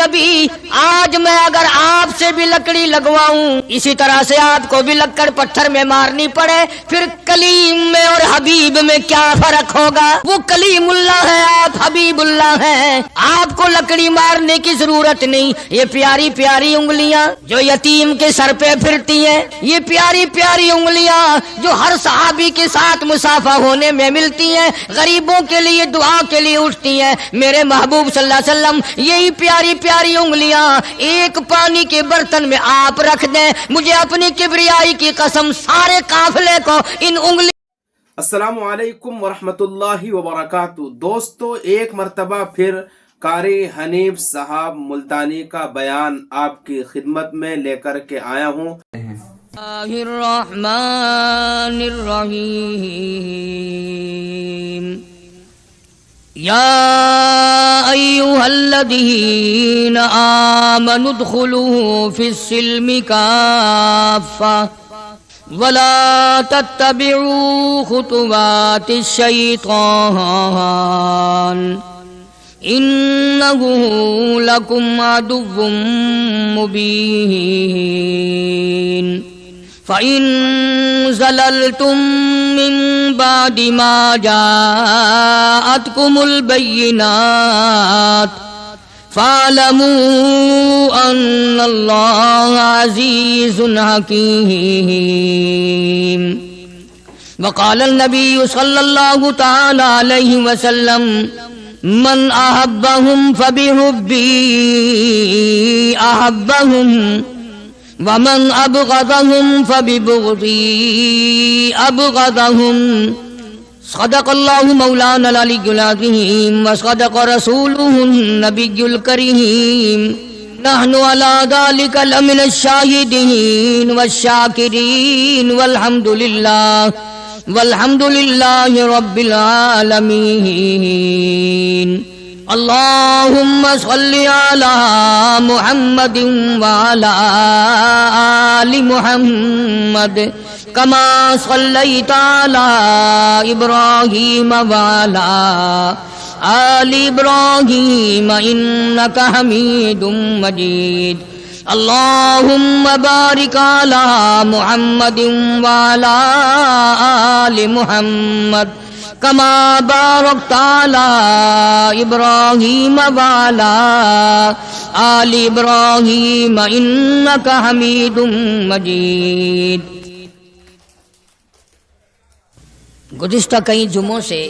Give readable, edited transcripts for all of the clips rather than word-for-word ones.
نبی آج میں اگر آپ سے بھی لکڑی لگواؤں اسی طرح سے آپ کو بھی لکڑ پتھر میں مارنی پڑے، پھر کلیم میں اور حبیب میں کیا فرق ہوگا؟ وہ کلیم اللہ ہے، آپ حبیب اللہ ہیں، آپ کو لکڑی مارنے کی ضرورت نہیں۔ یہ پیاری پیاری انگلیاں جو یتیم کے سر پہ پھرتی ہیں، یہ پیاری پیاری انگلیاں جو ہر صحابی کے ساتھ مصافحہ ہونے میں ملتی ہیں، غریبوں کے لیے دعا کے لیے اٹھتی ہیں، میرے محبوب صلی اللہ علیہ وسلم یہی پیاری پیاری انگلیاں ایک پانی کے برتن میں آپ رکھ دیں، مجھے اپنی کبریائی کی قسم سارے قافلے کو ان انگلی۔ السلام علیکم ورحمۃ اللہ وبرکاتہ۔ دوستو، ایک مرتبہ پھر قاری حنیف صاحب ملتانی کا بیان آپ کی خدمت میں لے کر کے آیا ہوں۔ الرحمن الرحیم یا ایھا الذین آمنوا ادخلوا فی السلم کافۃ ولا تتبعوا خطوات الشیطان انہ لکم عدو مبین فَإِن زَلَلْتُم مِّن بَعْدِ مَا جَاءَتْكُمُ الْبَيِّنَاتُ فَاعْلَمُوا أَنَّ اللَّهَ عَزِيزٌ حَكِيمٌ وقال النبي صلى الله تعالى عليه وسلم من أحبهم فبحبي أحبهم ومن أبغضهم فببغضي أبغضهم صدق الله مولانا العلي العظيم وصدق رسوله النبي الكريم نحن على ذلك لمن الشاهدين والشاكرين والحمد لله رب العالمين اللهم صل على محمد وعلى آل محمد كما صليت على إبراهيم وعلى آل إبراهيم إنك حميد مجيد اللهم بارك على محمد وعلى آل محمد كما باركت على إبراهيم وعلى آل إبراهيم إنك حميد مجيد۔ گزشتہ کئی جمعوں سے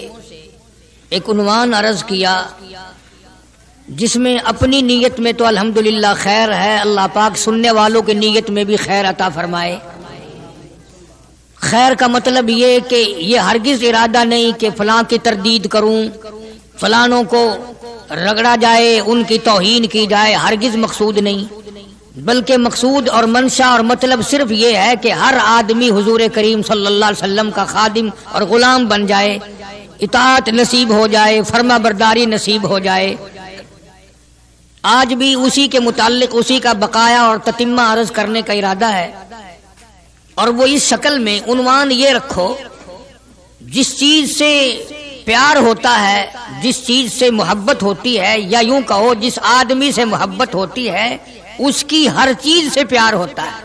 ایک عنوان عرض کیا جس میں اپنی نیت میں تو الحمدللہ خیر ہے، اللہ پاک سننے والوں کی نیت میں بھی خیر عطا فرمائے۔ خیر کا مطلب یہ کہ یہ ہرگز ارادہ نہیں کہ فلاں کی تردید کروں، فلانوں کو رگڑا جائے، ان کی توہین کی جائے، ہرگز مقصود نہیں، بلکہ مقصود اور منشا اور مطلب صرف یہ ہے کہ ہر آدمی حضور کریم صلی اللہ علیہ وسلم کا خادم اور غلام بن جائے، اطاعت نصیب ہو جائے، فرما برداری نصیب ہو جائے۔ آج بھی اسی کے متعلق اسی کا بقایا اور تتمہ عرض کرنے کا ارادہ ہے، اور وہ اس شکل میں عنوان یہ رکھو، جس چیز سے پیار ہوتا ہے، جس چیز سے محبت ہوتی ہے، یا یوں کہو جس آدمی سے محبت ہوتی ہے اس کی ہر چیز سے پیار ہوتا ہے۔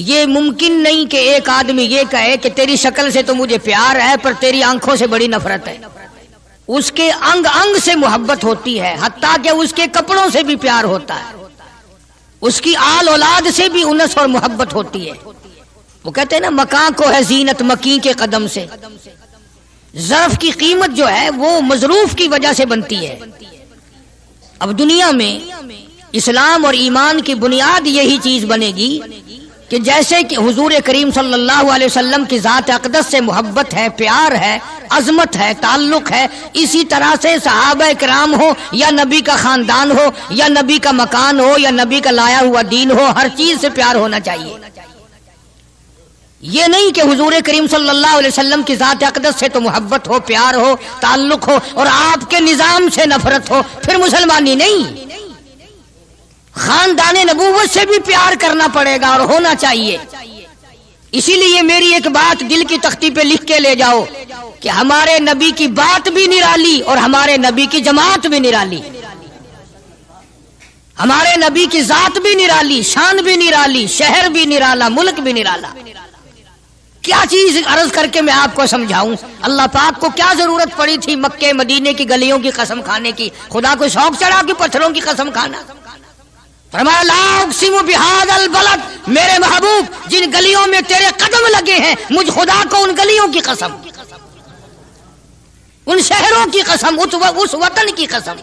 یہ ممکن نہیں کہ ایک آدمی یہ کہے کہ تیری شکل سے تو مجھے پیار ہے پر تیری آنکھوں سے بڑی نفرت ہے۔ اس کے انگ انگ سے محبت ہوتی ہے، حتیٰ کہ اس کے کپڑوں سے بھی پیار ہوتا ہے، اس کی آل اولاد سے بھی انس اور محبت ہوتی ہے۔ وہ کہتے ہیں نا، مکاں کو ہے زینت مکیں کے قدم سے۔ ظرف کی قیمت جو ہے وہ مظروف کی وجہ سے بنتی ہے۔ اب دنیا میں اسلام اور ایمان کی بنیاد یہی چیز بنے گی کہ جیسے کہ حضور کریم صلی اللہ علیہ وسلم کی ذات اقدس سے محبت ہے، پیار ہے، عظمت ہے، تعلق ہے، اسی طرح سے صحابہ کرام ہو یا نبی کا خاندان ہو یا نبی کا مکان ہو یا نبی کا لایا ہوا دین ہو، ہر چیز سے پیار ہونا چاہیے۔ یہ نہیں کہ حضور کریم صلی اللہ علیہ وسلم کی ذات اقدس سے تو محبت ہو، پیار ہو، تعلق ہو، اور آپ کے نظام سے نفرت ہو، پھر مسلمانی نہیں۔ خاندان نبوت سے بھی پیار کرنا پڑے گا اور ہونا چاہیے۔ اسی لیے میری ایک بات دل کی تختی پہ لکھ کے لے جاؤ کہ ہمارے نبی کی بات بھی نرالی اور ہمارے نبی کی جماعت بھی نرالی۔ ہمارے نبی کی ذات بھی نرالی، شان بھی نرالی، شہر بھی نرالا، ملک بھی نرالا. کیا چیز عرض کر کے میں آپ کو سمجھاؤں. اللہ پاک کو کیا ضرورت پڑی تھی مکے مدینے کی گلیوں کی قسم کھانے کی؟ خدا کو شوق چڑھا کہ پتھروں کی قسم کھانا. فرمایا لا اقسم بہذا البلد، میرے محبوب جن گلیوں میں تیرے قدم لگے ہیں مجھ خدا کو ان گلیوں کی قسم، ان شہروں کی قسم، اس وطن کی قسم.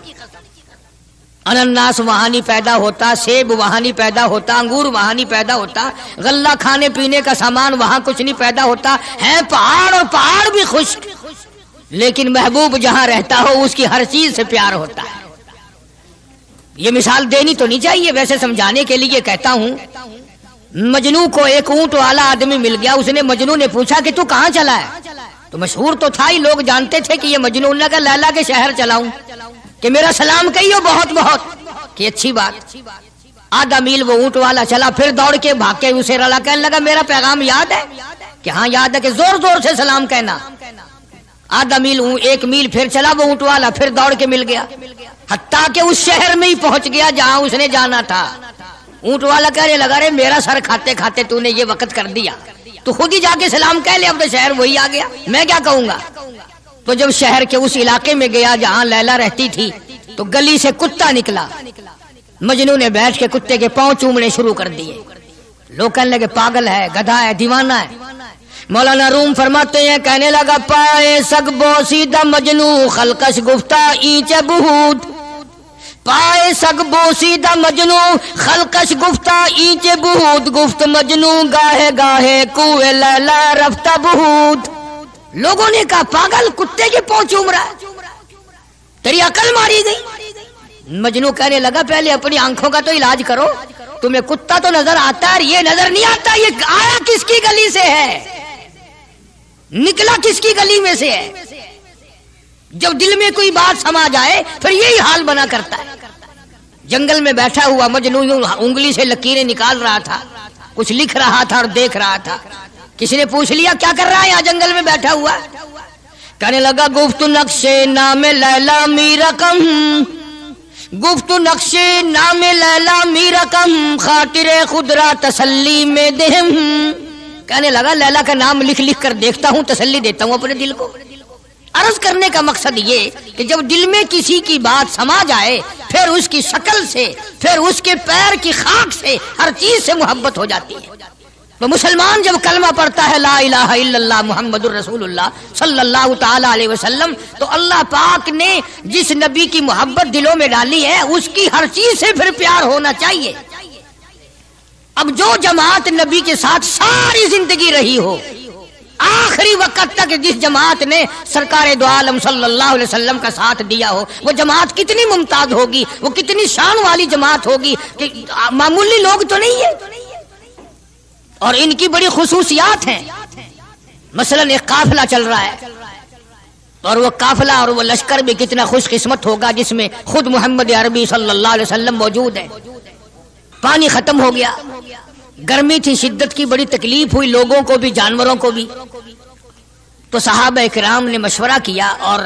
انناس وہاں نہیں پیدا ہوتا، سیب وہاں نہیں پیدا ہوتا، انگور وہاں نہیں پیدا ہوتا، غلہ کھانے پینے کا سامان وہاں کچھ نہیں پیدا ہوتا ہے. پہاڑ اور پہاڑ بھی خشک، لیکن محبوب جہاں رہتا ہو اس کی ہر چیز سے پیار ہوتا ہے. یہ مثال دینی تو نہیں چاہیے، ویسے سمجھانے کے لیے کہتا ہوں. مجنو کو ایک اونٹ والا آدمی مل گیا. اس نے مجنو نے پوچھا کہ تو کہاں چلا ہے؟ تو مشہور تو تھا ہی، لوگ جانتے تھے کہ یہ مجنو. نے کہا لیلا کے شہر چلاؤں کہ میرا سلام کہیو بہت بہت. کہ اچھی بات. آدھا میل وہ اونٹ والا چلا، پھر دوڑ کے بھاگ کے اسے رلا، کہنے لگا میرا پیغام یاد ہے؟ کہ ہاں یاد ہے. کہ زور زور سے سلام کہنا. آدھا میل، ایک میل پھر چلا وہ اونٹ والا، پھر دوڑ کے مل گیا، حتیٰ کہ اس شہر میں ہی پہنچ گیا جہاں اس نے جانا تھا. اونٹ والا کہنے لگا رے میرا سر کھاتے کھاتے تو نے یہ وقت کر دیا، تو خود ہی جا کے سلام کہہ لے، اب تو شہر وہی آ گیا، میں کیا کہوں گا. تو جب شہر کے اس علاقے میں گیا جہاں لیلا رہتی تھی تو گلی سے کتا نکلا. مجنو نے بیٹھ کے کتے کے پاؤں چومنے شروع کر دیے. لوگ کہنے لگے پاگل ہے، گدھا ہے، دیوانہ ہے. مولانا روم فرماتے ہیں کہنے لگا پائے سگ بوسیدہ مجنو خلقش گفتہ اینچ بہود. پائے سگ بوسیدہ مجنو خلقش گفتہ اینچ بہود. گفت مجنو گاہے گاہے کوئے لیلا رفتہ بہود. لوگوں نے کہا پاگل، کتے کے پاؤں چوم رہا ہے، تیری عقل ماری گئی. مجنو کہنے لگا پہلے اپنی آنکھوں کا تو علاج کرو. تمہیں کتا تو نظر آتا ہے، یہ نظر نہیں آتا. یہ آیا کس کی گلی سے ہے، نکلا کس کی گلی میں سے ہے؟ جب دل میں کوئی بات سما جائے پھر یہی حال بنا کرتا ہے. جنگل میں بیٹھا ہوا مجنو انگلی سے لکیریں نکال رہا تھا، کچھ لکھ رہا تھا اور دیکھ رہا تھا. کسی نے پوچھ لیا کیا کر رہا ہے یہاں جنگل میں بیٹھا ہوا؟ کہنے لگا گفت نقش نام لیلا می رقم، گفت نقش نام لیلا می رقم، خاطر خود را تسلی میں دہم. کہنے لگا لیلا کا نام لکھ لکھ کر دیکھتا ہوں، تسلی دیتا ہوں اپنے دل کو. عرض کرنے کا مقصد یہ کہ جب دل میں کسی کی بات سما جائے پھر اس کی شکل سے، پھر اس کے پیر کی خاک سے، ہر چیز سے محبت ہو جاتی ہے. تو مسلمان جب کلمہ پڑھتا ہے لا الہ الا اللہ محمد الرسول اللہ صلی اللہ تعالی علیہ وسلم، تو اللہ پاک نے جس نبی کی محبت دلوں میں ڈالی ہے اس کی ہر چیز سے پھر پیار ہونا چاہیے. اب جو جماعت نبی کے ساتھ ساری زندگی رہی ہو، آخری وقت تک جس جماعت نے سرکار دو عالم صلی اللہ علیہ وسلم کا ساتھ دیا ہو، وہ جماعت کتنی ممتاز ہوگی، وہ کتنی شان والی جماعت ہوگی کہ معمولی لوگ تو نہیں ہے. اور ان کی بڑی خصوصیات ہیں. مثلا ایک قافلہ چل رہا ہے اور وہ قافلہ اور وہ لشکر بھی کتنا خوش قسمت ہوگا جس میں خود محمد عربی صلی اللہ علیہ وسلم موجود ہے. پانی ختم ہو گیا، گرمی تھی، شدت کی بڑی تکلیف ہوئی لوگوں کو بھی جانوروں کو بھی. تو صحابہ کرام نے مشورہ کیا اور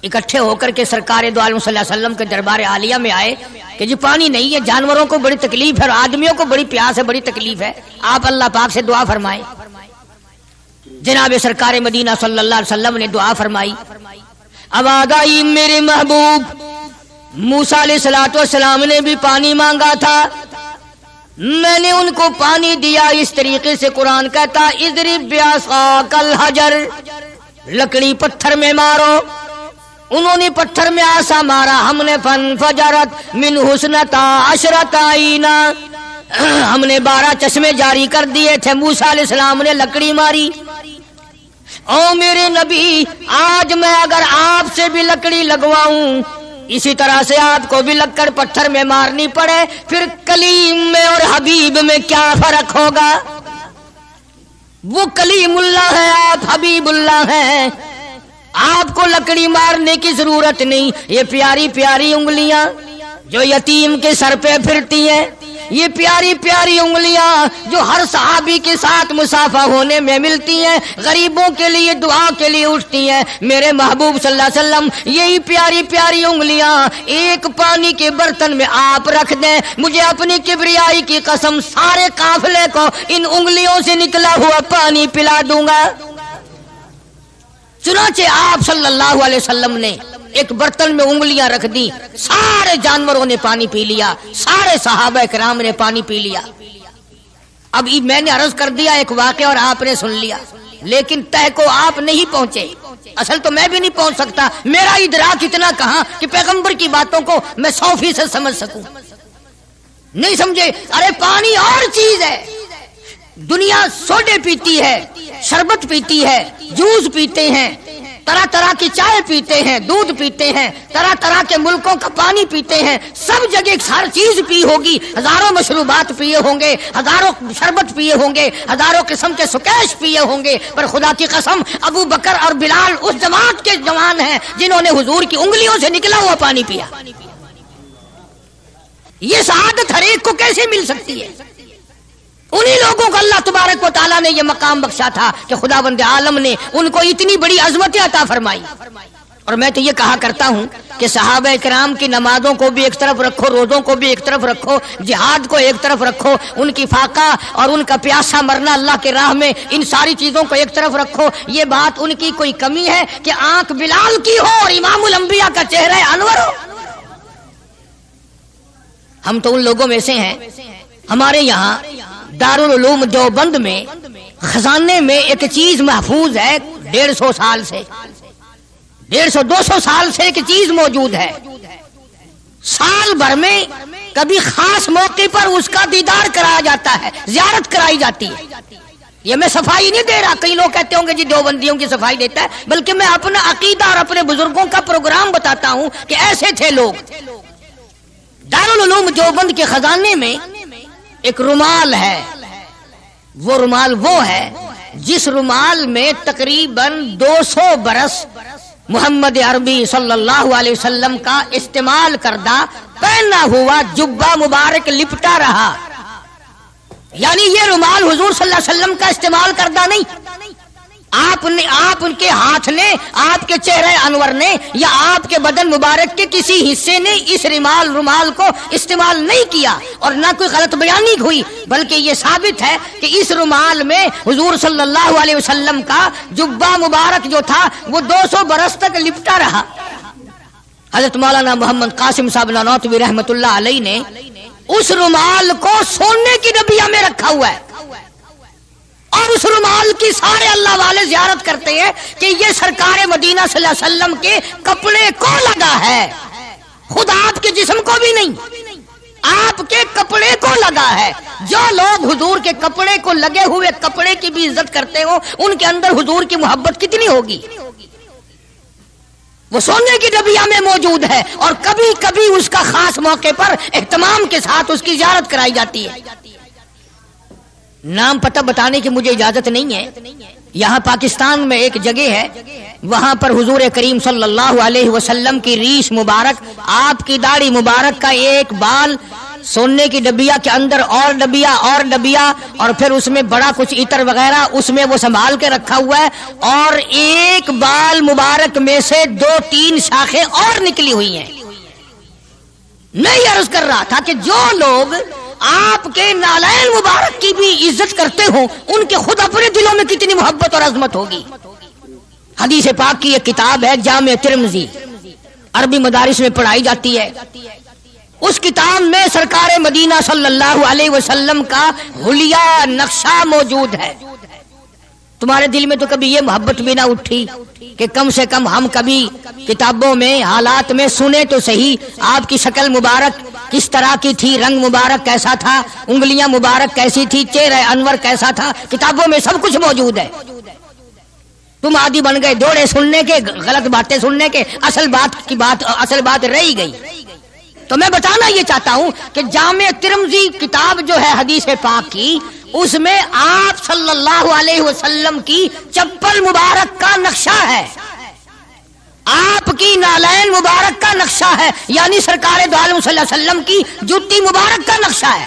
اکٹھے ہو کر کے سرکار دو عالم صلی اللہ علیہ وسلم کے دربار عالیہ میں آئے کہ جی پانی نہیں ہے، جانوروں کو بڑی تکلیف ہے اور آدمیوں کو بڑی پیاس ہے، بڑی تکلیف ہے، آپ اللہ پاک سے دعا فرمائیں. جناب سرکار مدینہ صلی اللہ علیہ وسلم نے دعا فرمائی. آواز آئی میرے محبوب موسیٰ علیہ الصلوۃ والسلام نے بھی پانی مانگا تھا، میں نے ان کو پانی دیا. اس طریقے سے قرآن کہتا اضرب بعصاک الحجر، لکڑی پتھر میں مارو. انہوں نے پتھر میں آسا مارا، ہم نے فانفجرت من حسنتا عشرت عینا، ہم نے 12 چشمے جاری کر دیے تھے. موسیٰ علیہ السلام نے لکڑی ماری. او میرے نبی، آج میں اگر آپ سے بھی لکڑی لگواؤں، اسی طرح سے آپ کو بھی لکڑ پتھر میں مارنی پڑے، پھر کلیم میں اور حبیب میں کیا فرق ہوگا؟ وہ کلیم اللہ ہے، آپ حبیب اللہ ہیں. آپ کو لکڑی مارنے کی ضرورت نہیں. یہ پیاری پیاری انگلیاں جو یتیم کے سر پہ پھرتی ہیں، یہ پیاری پیاری انگلیاں جو ہر صحابی کے ساتھ مسافہ ہونے میں ملتی ہیں، غریبوں کے لیے دعا کے لیے اٹھتی ہیں، میرے محبوب صلی اللہ علیہ وسلم یہی پیاری پیاری انگلیاں ایک پانی کے برتن میں آپ رکھ دیں، مجھے اپنی کبریائی کی قسم سارے قافلے کو ان انگلیوں سے نکلا ہوا پانی پلا دوں گا۔ چنانچہ آپ صلی اللہ علیہ وسلم نے ایک برتن میں انگلیاں رکھ دی، سارے جانوروں نے پانی پی لیا، سارے صحابہ کرام نے پانی پی لیا۔ اب میں نے عرض کر دیا ایک واقعہ اور آپ نے سن لیا، لیکن تہ کو آپ نہیں پہنچے، اصل تو میں بھی نہیں پہنچ سکتا، میرا ادراک اتنا کہاں کہ پیغمبر کی باتوں کو میں 100% سمجھ سکوں، نہیں سمجھے۔ ارے پانی اور چیز ہے، دنیا سوڈے پیتی ہے، شربت پیتی ہے، جوس پیتے ہیں، طرح طرح کی چائے پیتے ہیں، دودھ پیتے ہیں، طرح طرح کے ملکوں کا پانی پیتے ہیں، سب جگہ ہر چیز پی ہوگی، ہزاروں مشروبات پیے ہوں گے، ہزاروں شربت پیے ہوں گے، ہزاروں قسم کے سکیش پیے ہوں گے، پر خدا کی قسم ابو بکر اور بلال اس جماعت کے جوان ہیں جنہوں نے حضور کی انگلیوں سے نکلا ہوا پانی پیا۔ یہ سعادت ہر ایک کو کیسے مل سکتی ہے؟ انہی لوگوں کو اللہ تبارک و تعالیٰ نے یہ مقام بخشا تھا کہ خداوند عالم نے ان کو اتنی بڑی عظمت عطا فرمائی۔ اور میں تو یہ کہا کرتا ہوں کہ صحابہ کرام کی نمازوں کو بھی ایک طرف رکھو، روزوں کو بھی ایک طرف رکھو، جہاد کو ایک طرف رکھو، ان کی فاقہ اور ان کا پیاسا مرنا اللہ کے راہ میں، ان ساری چیزوں کو ایک طرف رکھو۔ یہ بات ان کی کوئی کمی ہے کہ آنکھ بلال کی ہو اور امام الانبیاء کا چہرہ انور ہو؟ ہم تو ان لوگوں میں سے ہیں، ہمارے یہاں دارالعلوم دیوبند میں خزانے میں ایک چیز محفوظ ہے، 150 سال سے، 150-200 سال سے ایک چیز موجود ہے، سال بھر میں کبھی خاص موقع پر اس کا دیدار کرایا جاتا ہے، زیارت کرائی جاتی ہے۔ یہ میں صفائی نہیں دے رہا، کئی لوگ کہتے ہوں گے جی دیوبندیوں کی صفائی دیتا ہے، بلکہ میں اپنا عقیدہ اور اپنے بزرگوں کا پروگرام بتاتا ہوں کہ ایسے تھے لوگ۔ دارالعلوم دیوبند کے خزانے میں ایک رومال ہے، وہ رومال وہ ہے جس رومال میں تقریباً 200 برس محمد عربی صلی اللہ علیہ وسلم کا استعمال کردہ پہنا ہوا جبہ مبارک لپٹا رہا، یعنی یہ رومال حضور صلی اللہ علیہ وسلم کا استعمال کردہ نہیں، آپ ان کے ہاتھ نے، آپ کے چہرے انور نے یا آپ کے بدن مبارک کے کسی حصے نے اس رومال کو استعمال نہیں کیا، اور نہ کوئی غلط بیانی ہوئی، بلکہ یہ ثابت ہے کہ اس رومال میں حضور صلی اللہ علیہ وسلم کا جبہ مبارک جو تھا وہ 200 برس تک لپٹا رہا۔ حضرت مولانا محمد قاسم صاحب نانوتوی رحمت اللہ علیہ نے اس رومال کو سونے کی ڈبیا میں رکھا ہوا ہے، اور اس رومال کی سارے اللہ والے زیارت کرتے ہیں کہ یہ سرکار مدینہ صلی اللہ علیہ وسلم کے کپڑے کو لگا ہے، خود آپ کے جسم کو بھی نہیں، آپ کے کپڑے کو لگا ہے۔ جو لوگ حضور کے کپڑے کو لگے ہوئے کپڑے کی بھی عزت کرتے ہو، ان کے اندر حضور کی محبت کتنی ہوگی؟ وہ سونے کی ڈبیا میں موجود ہے، اور کبھی کبھی اس کا خاص موقع پر اہتمام کے ساتھ اس کی زیارت کرائی جاتی ہے۔ نام پتہ بتانے کی مجھے اجازت نہیں ہے، یہاں پاکستان میں ایک جگہ ہے، وہاں پر حضور کریم صلی اللہ علیہ وسلم کی ریش مبارک، آپ کی داڑھی مبارک کا ایک بال سونے کی ڈبیا کے اندر اور ڈبیا اور پھر اس میں بڑا کچھ عطر وغیرہ اس میں وہ سنبھال کے رکھا ہوا ہے، اور ایک بال مبارک میں سے 2-3 شاخیں اور نکلی ہوئی ہیں۔ میں یہ عرض کر رہا تھا کہ جو لوگ آپ کے نالین مبارک کی بھی عزت کرتے ہوں، ان کے خود اپنے دلوں میں کتنی محبت اور عظمت ہوگی۔ حدیث پاک کی ایک کتاب ہے جامع ترمذی، عربی مدارس میں پڑھائی جاتی ہے، اس کتاب میں سرکار مدینہ صلی اللہ علیہ وسلم کا حلیہ نقشہ موجود ہے۔ تمہارے دل میں تو کبھی یہ محبت بھی نہ اٹھی کہ کم سے کم ہم کبھی کتابوں میں حالات میں سنے تو صحیح، آپ کی شکل مبارک کس طرح کی تھی، رنگ مبارک کیسا تھا، انگلیاں مبارک کیسی تھی، چہرہ انور کیسا تھا، کتابوں میں سب کچھ موجود ہے۔ تم عادی بن گئے دوڑے سننے کے، غلط باتیں سننے کے، اصل بات رہی گئی۔ تو میں بتانا یہ چاہتا ہوں کہ جامع ترمذی کتاب جو ہے حدیث پاک کی، اس میں آپ صلی اللہ علیہ وسلم کی چپل مبارک کا نقشہ ہے، آپ کی نالین مبارک کا نقشہ ہے، یعنی سرکار دو عالم صلی اللہ علیہ وسلم کی جوتی مبارک کا نقشہ ہے۔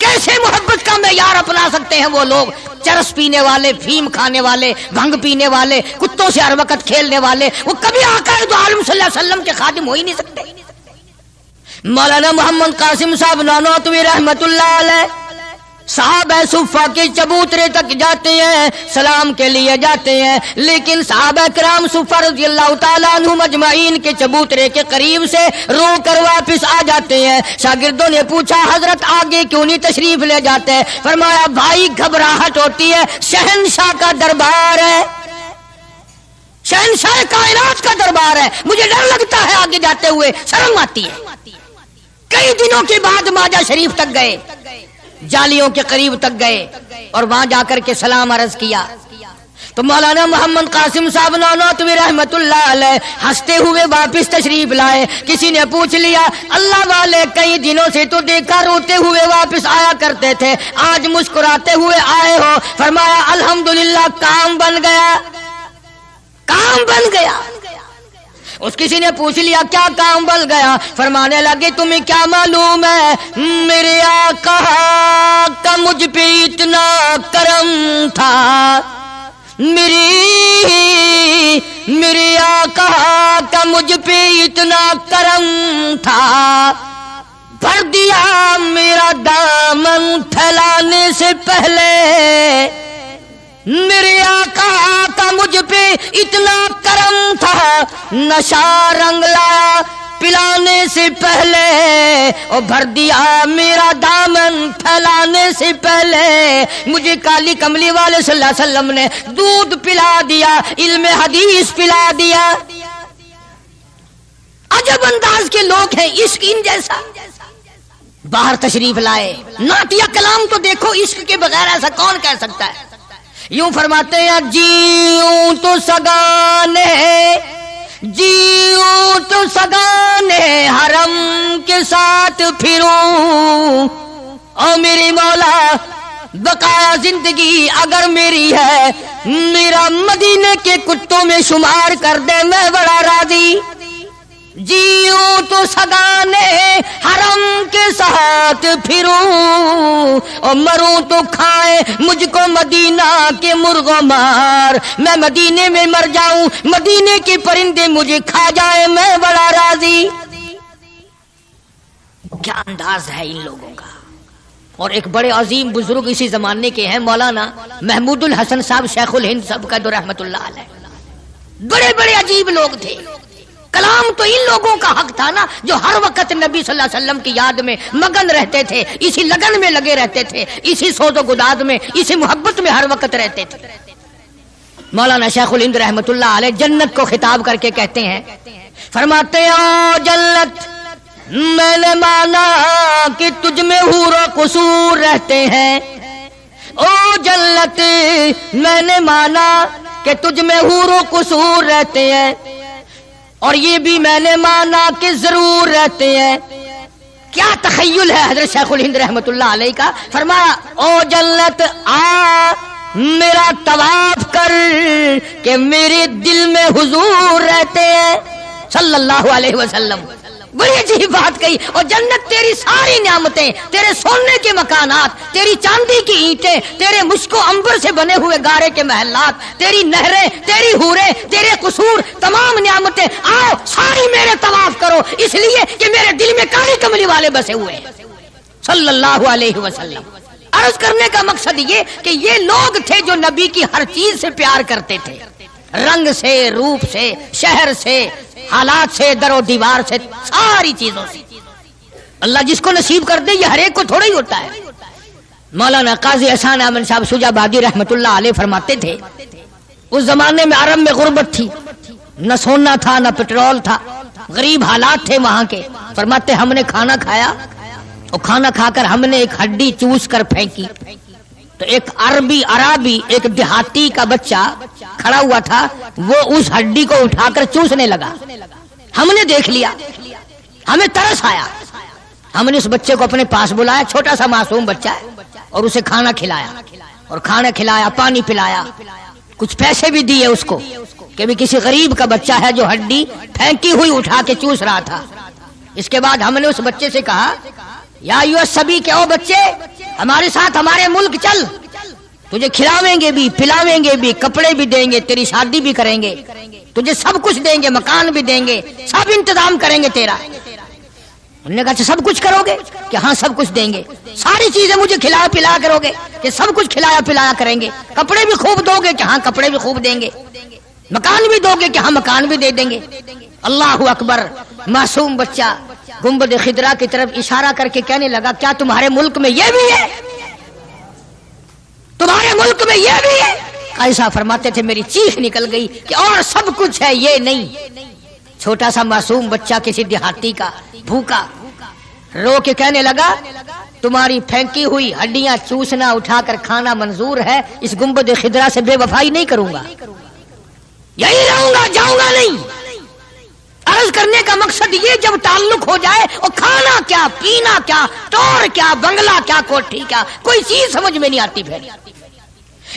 کیسے محبت کا معیار اپنا سکتے ہیں وہ لوگ؟ چرس پینے والے، فیم کھانے والے، بھنگ پینے والے، کتوں سے ہر وقت کھیلنے والے، وہ کبھی آقا دو عالم صلی اللہ علیہ وسلم کے خادم ہو ہی نہیں سکتے۔ مولانا محمد قاسم صاحب نانوتوی رحمت اللہ علیہ صحابہ صفہ کے چبوترے تک جاتے ہیں، سلام کے لیے جاتے ہیں، لیکن صحابہ کرام صفہ رضی اللہ تعالیٰ عنہ مجمعین کے چبوترے کے قریب سے رو کر واپس آ جاتے ہیں۔ شاگردوں نے پوچھا حضرت آگے کیوں نہیں تشریف لے جاتے؟ فرمایا بھائی گھبراہٹ ہوتی ہے، شہنشاہ کا دربار ہے، شہنشاہ کائنات کا دربار ہے، مجھے ڈر لگتا ہے آگے جاتے ہوئے، شرم آتی ہے۔ کئی دنوں کے بعد ماجہ شریف تک گئے، جالیوں کے قریب تک گئے اور وہاں جا کر کے سلام عرض کیا تو مولانا محمد قاسم صاحب نانوتوی رحمت اللہ علیہ ہنستے ہوئے واپس تشریف لائے۔ کسی نے پوچھ لیا اللہ والے کئی دنوں سے تو دیکھا روتے ہوئے واپس آیا کرتے تھے، آج مسکراتے ہوئے آئے ہو؟ فرمایا الحمدللہ کام بن گیا، کام بن گیا۔ اس کسی نے پوچھ لیا کیا کام بن گیا؟ فرمانے لگے تمہیں کیا معلوم ہے میرے آقا کا مجھ پہ اتنا کرم تھا، میرے آقا کا مجھ پہ اتنا کرم تھا، بھر دیا میرا دامن پھیلانے سے پہلے، میرے آقا کا مجھ پہ اتنا کرم تھا، نشہ رنگ لایا پلانے سے پہلے، اور بھر دیا میرا دامن پھیلانے سے پہلے، مجھے کالی کملی والے صلی اللہ علیہ وسلم نے دودھ پلا دیا، علم حدیث پلا دیا۔ عجب انداز کے لوگ ہیں، عشق ان جیسا۔ باہر تشریف لائے، نعتیہ کلام تو دیکھو، عشق کے بغیر ایسا کون کہہ سکتا ہے؟ یوں فرماتے ہیں جیوں تو سگانے، جیوں تو سگانے حرم کے ساتھ پھروں، او میری مولا بقایا زندگی اگر میری ہے، میرا مدینے کے کتوں میں شمار کر دے، میں بڑا راضی۔ جیوں تو سگانے حرم کے ساتھ پھروں، اور مروں تو کھائے مجھ کو مدینہ کے مرغ و مار، میں مدینے میں مر جاؤں، مدینے کے پرندے مجھے کھا جائے، میں بڑا راضی۔ کیا انداز ہے ان لوگوں کا۔ اور ایک بڑے عظیم بزرگ اسی زمانے کے ہیں مولانا محمود الحسن صاحب شیخ الہند صاحب کا رحمت اللہ علیہ، بڑے بڑے عجیب لوگ تھے۔ کلام تو ان لوگوں کا حق تھا نا جو ہر وقت نبی صلی اللہ علیہ وسلم کی یاد میں مگن رہتے تھے، اسی لگن میں لگے رہتے تھے، اسی سوز و گداد میں، اسی محبت میں ہر وقت رہتے تھے۔ مولانا شیخ الہند رحمت اللہ علیہ جنت کو خطاب کر کے کہتے ہیں، فرماتے ہیں او جنت میں نے مانا کہ تجھ میں حور و قصور رہتے ہیں، او جنت میں نے مانا کہ تجھ میں حور و قصور رہتے ہیں، اور یہ بھی میں نے مانا کہ ضرور رہتے ہیں۔ کیا تخیل ہے حضرت شیخ الہند رحمت اللہ علیہ کا۔ فرمایا او جنت آ میرا طواف کر کہ میرے دل میں حضور رہتے ہیں صلی اللہ علیہ وسلم۔ بڑی عجیب بات کہی۔ اور جنت تیری ساری نعمتیں، تیرے سونے کے مکانات، تیری چاندی کی اینٹیں، تیرے مشک و عنبر سے بنے ہوئے گارے کے محلات، تیری نہریں، تیری حوریں، تیرے قصور، تمام نعمتیں، آؤ ساری میرے طواف کرو، اس لیے کہ میرے دل میں کالی کملی والے بسے ہوئے ہیں صلی اللہ علیہ وسلم۔ عرض کرنے کا مقصد یہ کہ یہ لوگ تھے جو نبی کی ہر چیز سے پیار کرتے تھے، رنگ سے، روپ سے، شہر سے، حالات سے، در و دیوار سے، ساری چیزوں سے۔ اللہ جس کو نصیب کر دے یہ ہر ایک کو تھوڑا ہی ہوتا ہے۔ مولانا قاضی احسان احمد صاحب شجاع آبادی رحمت اللہ علیہ فرماتے تھے اس زمانے میں عرب میں غربت تھی، نہ سونا تھا نہ پٹرول تھا، غریب حالات تھے وہاں کے۔ فرماتے ہم نے کھانا کھایا اور کھانا کھا کر ہم نے ایک ہڈی چوس کر پھینکی تو ایک عربی ایک دیہاتی کا بچہ کھڑا ہوا تھا، وہ اس ہڈی کو اٹھا کر چوسنے لگا۔ ہم نے دیکھ لیا، ہمیں ترس آیا، ہم نے اس بچے کو اپنے پاس بلایا، چھوٹا سا معصوم بچہ ہے، اور اسے کھانا کھلایا، اور کھانا کھلایا، پانی پلایا، کچھ پیسے بھی دیے اس کو کہ بھی کسی غریب کا بچہ ہے جو ہڈی پھینکی ہوئی اٹھا کے چوس رہا تھا۔ اس کے بعد ہم نے اس بچے سے کہا یا ایھا الصبی کہ او بچے ہمارے ساتھ ہمارے ملک چل، تجھے کھلاویں گے بھی، پلاویں گے بھی، کپڑے بھی دیں گے، تیری شادی بھی کریں گے، تجھے سب کچھ دیں گے، مکان بھی دیں گے، سب انتظام کریں گے تیرا۔ انہوں نے کہا سب کچھ کرو گے؟ کہ ہاں سب کچھ دیں گے، ساری چیزیں مجھے کھلایا پلایا کرو گے؟ کہ سب کچھ کھلایا پلایا کریں گے۔ کپڑے بھی خوب دو گے؟ کہ ہاں کپڑے بھی خوب دیں گے۔ مکان بھی دو گے؟ کہ ہاں مکان بھی دے دیں گے۔ اللہ اکبر۔ معصوم بچہ گنبد خضرا کی طرف اشارہ کر کے کہنے لگا کیا تمہارے ملک میں یہ بھی ہے؟ تمہارے ملک میں یہ بھی ہے؟ ایسا فرماتے تھے میری چیخ نکل گئی کہ اور سب کچھ ہے یہ نہیں۔ چھوٹا سا معصوم بچہ کسی دیہاتی کا بھوکا رو کے کہنے لگا تمہاری پھینکی ہوئی ہڈیاں چوسنا اٹھا کر کھانا منظور ہے، اس گنبد خضرا سے بے وفائی نہیں کروں گا، یہی رہوں گا، جاؤں گا نہیں۔ عرض کرنے کا مقصد یہ جب تعلق ہو جائے اور کھانا کیا، پینا کیا، ٹور کیا، بنگلہ کیا، کوٹھی کیا، کوئی چیز سمجھ میں نہیں آتی پھر۔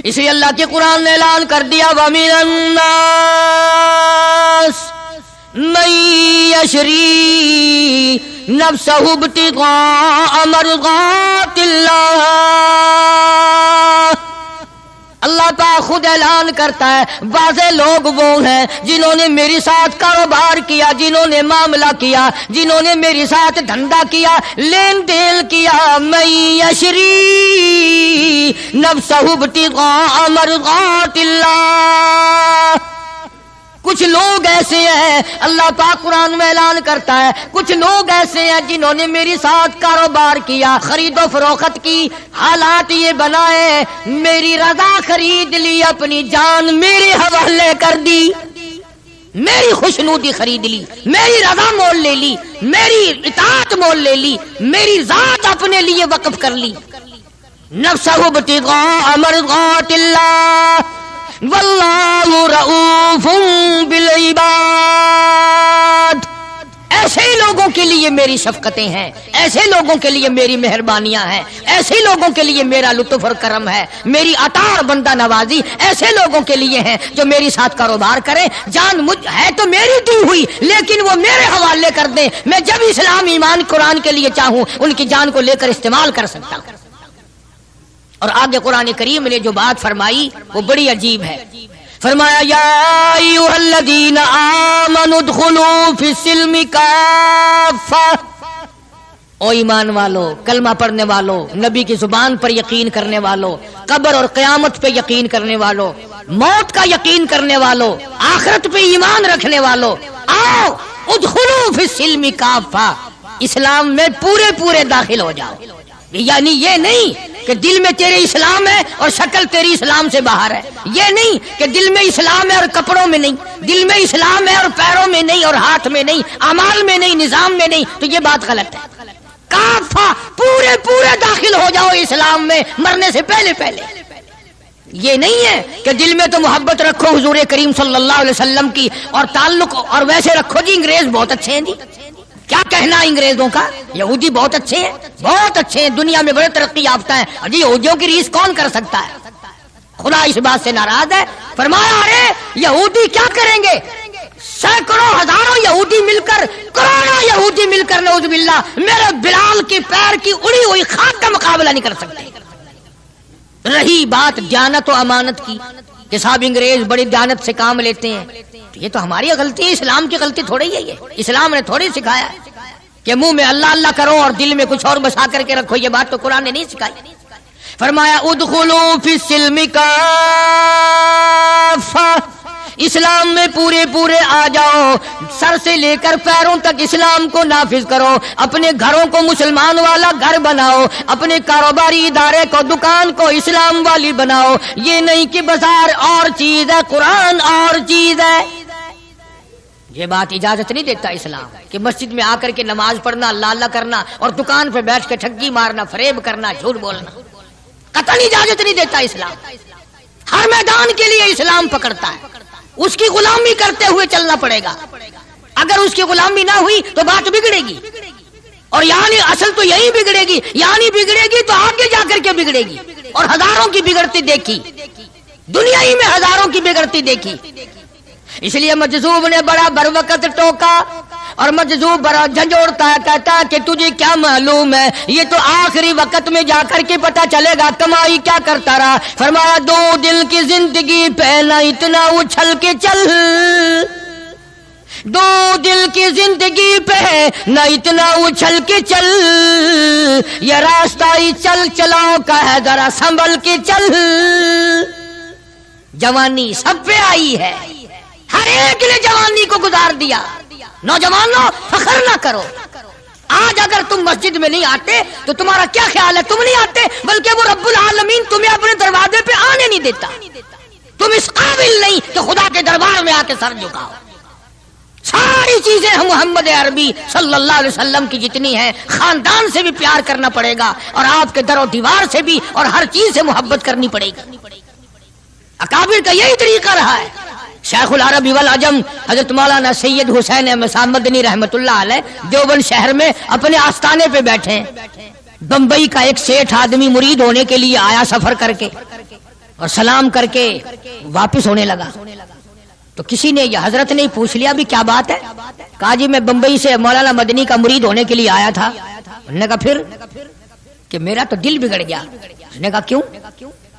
اس لیے اللہ کے قرآن نے اعلان کر دیا وَمِنَ النَّاسِ مَن يَشْرِي نَفْسَهُ ابْتِغَاءَ مَرْضَاتِ اللَّهِ۔ اللہ پاک خود اعلان کرتا ہے بعض لوگ وہ ہیں جنہوں نے میرے ساتھ کاروبار کیا، جنہوں نے معاملہ کیا، جنہوں نے میرے ساتھ دھندا کیا، لین دین کیا، من یشری نفسہ ابتغاء مرضات اللہ۔ کچھ لوگ ایسے ہیں، اللہ پاک قرآن میں اعلان کرتا ہے کچھ لوگ ایسے ہیں جنہوں نے میرے ساتھ کاروبار کیا، خرید و فروخت کی، حالات یہ بنائے، میری رضا خرید لی، اپنی جان میرے حوالے کر دی، میری خوشنودی خرید لی، میری رضا مول لے لی، میری اطاعت مول لے لی، میری ذات اپنے لیے وقف کر لی۔ نفسہ ابتغاء مرضات اللہ واللہ رؤوف بالعباد۔ ایسے لوگوں کے لیے میری شفقتیں ہیں، ایسے لوگوں کے لیے میری مہربانیاں ہیں، ایسے لوگوں کے لیے میرا لطف اور کرم ہے، میری عطا اور بندہ نوازی ایسے لوگوں کے لیے ہیں جو میری ساتھ کاروبار کریں، جان مجھ ہے تو میری دی ہوئی لیکن وہ میرے حوالے کر دیں، میں جب اسلام ایمان قرآن کے لیے چاہوں ان کی جان کو لے کر استعمال کر سکتا ہوں۔ اور آگے قرآن کریم نے جو بات فرمائی وہ بڑی عجیب ہے، فرمایا یا ایھا الذین آمنوا ادخلوا فی السلم کافہ، او ایمان والو، کلمہ پڑھنے والو، نبی کی زبان پر یقین کرنے والو، قبر اور قیامت پہ یقین کرنے والو، موت کا یقین کرنے والو، آخرت پہ ایمان رکھنے والو، آؤ ادخلوا فی السلم کافہ، اسلام میں پورے پورے داخل ہو جاؤ۔ یعنی یہ نہیں کہ دل میں تیرے اسلام ہے اور شکل تیری اسلام سے باہر ہے، یہ نہیں کہ دل میں اسلام ہے اور کپڑوں میں نہیں، دل میں اسلام ہے اور پیروں میں نہیں اور ہاتھ میں نہیں، اعمال میں نہیں، نظام میں نہیں، تو یہ بات غلط ہے۔ کافہ پورے پورے داخل ہو جاؤ اسلام میں مرنے سے پہلے پہلے۔ یہ نہیں ہے کہ دل میں تو محبت رکھو حضور کریم صلی اللہ علیہ وسلم کی اور تعلق، اور ویسے رکھو جی انگریز بہت اچھے ہیں جی، کیا کہنا انگریزوں کا، یہودی بہت اچھے ہیں، بہت اچھے ہیں، دنیا میں بڑے ترقی یافتہ ہیں، جی یہودیوں کی ریس کون کر سکتا ہے؟ خدا اس بات سے ناراض ہے، فرمایا ارے یہودی کیا کریں گے، سینکڑوں ہزاروں یہودی مل کر، کروڑوں یہودی مل کر نعوذ باللہ میرے بلال کے پیر کی اڑی ہوئی خاک کا مقابلہ نہیں کر سکتے۔ رہی بات دیانت و امانت کی کہ صاحب انگریز بڑی دیانت سے کام لیتے ہیں، یہ تو ہماری غلطی ہے، اسلام کی غلطی تھوڑی ہے، یہ اسلام نے تھوڑی سکھایا کہ منہ میں اللہ اللہ کرو اور دل میں کچھ اور بسا کر کے رکھو، یہ بات تو قرآن نے نہیں سکھائی۔ فرمایا ادخلوا فی السلم کافہ، اسلام میں پورے پورے آ جاؤ، سر سے لے کر پیروں تک اسلام کو نافذ کرو، اپنے گھروں کو مسلمان والا گھر بناؤ، اپنے کاروباری ادارے کو، دکان کو اسلام والی بناؤ، یہ نہیں کہ بازار اور چیز ہے، قرآن اور چیز ہے۔ یہ بات اجازت نہیں دیتا اسلام کہ مسجد میں آ کر کے نماز پڑھنا، اللہ اللہ کرنا اور دکان پہ بیٹھ کے ٹھگی مارنا، فریب کرنا، جھوٹ بولنا، قطعاً اجازت نہیں دیتا اسلام۔ ہر میدان کے لیے اسلام پکڑتا ہے، اس کی غلامی کرتے ہوئے چلنا پڑے گا، اگر اس کی غلامی نہ ہوئی تو بات بگڑے گی، اور یعنی اصل تو یہی بگڑے گی، یعنی بگڑے گی تو آگے جا کر کے بگڑے گی، اور ہزاروں کی بگڑتی دیکھی، دنیا ہی میں ہزاروں کی بگڑتی دیکھی۔ اس لیے مجذوب نے بڑا بر وقت ٹوکا اور مجذوب برا جھنجھوڑتا ہے، کہتا ہے کہ تجھے کیا معلوم ہے، یہ تو آخری وقت میں جا کر کے پتہ چلے گا کمائی کیا کرتا رہا۔ فرمایا دو دل کی زندگی پہ نہ اتنا اچھل کے چل، دو دل کی زندگی پہ نہ اتنا اچھل کے چل، یہ راستہ ہی چل چلاؤ کا ہے ذرا سنبھل کے چل۔ جوانی سب پہ آئی ہے، ہر ایک نے جوانی کو گزار دیا۔ نوجوانوں فخر نہ کرو، آج اگر تم مسجد میں نہیں آتے تو تمہارا کیا خیال ہے، تم نہیں آتے بلکہ وہ رب العالمین تمہیں اپنے دروازے پہ آنے نہیں دیتا۔ تم اس قابل نہیں کہ خدا کے دربار میں آ کے سر جھکاؤ۔ ساری چیزیں ہم محمد عربی صلی اللہ علیہ وسلم کی جتنی ہیں، خاندان سے بھی پیار کرنا پڑے گا اور آپ کے در و دیوار سے بھی، اور ہر چیز سے محبت کرنی پڑے گی۔ اکابر کا یہی طریقہ رہا ہے۔ شیخ العربی والعجم حضرت مولانا سید حسین احمد صاحب مدنی رحمت اللہ علیہ دیوبند شہر میں اپنے آستانے پہ بیٹھے ہیں۔ بمبئی کا ایک سیٹھ آدمی مرید ہونے کے لیے آیا سفر کر کے، اور سلام کر کے واپس ہونے لگا تو کسی نے، یہ حضرت نے پوچھ لیا بھی کیا بات ہے؟ کہا جی میں بمبئی سے مولانا مدنی کا مرید ہونے کے لیے آیا تھا۔ انہوں نے کہا پھر؟ کہ میرا تو دل بگڑ گیا۔ اس نے کہا کیوں؟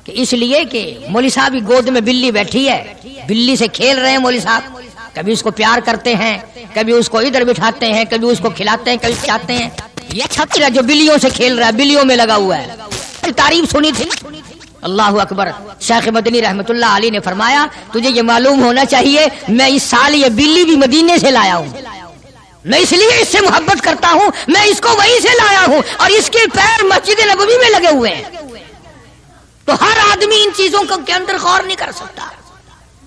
کہ اس لیے کہ مولوی صاحب کی گود میں بلی بیٹھی ہے، بلی سے کھیل رہے ہیں مولوی صاحب، کبھی اس کو پیار کرتے ہیں، کبھی اس کو ادھر بٹھاتے ہیں، کبھی اس کو کھلاتے ہیں، کبھی چاہتے ہیں۔ یہ چھتر ہے جو بلیوں سے کھیل رہا ہے، بلیوں میں لگا ہوا ہے۔ تعریف سنی تھی۔ اللہ اکبر۔ شیخ مدنی رحمت اللہ علیہ نے فرمایا تجھے یہ معلوم ہونا چاہیے میں اس سال یہ بلی بھی مدینے سے لایا ہوں، میں اس لیے اس سے محبت کرتا ہوں، میں اس کو وہیں سے لایا ہوں، اور اس کے پیر مسجد نبوی میں لگے ہوئے ہیں۔ تو ہر آدمی ان چیزوں کے اندر غور نہیں کر سکتا،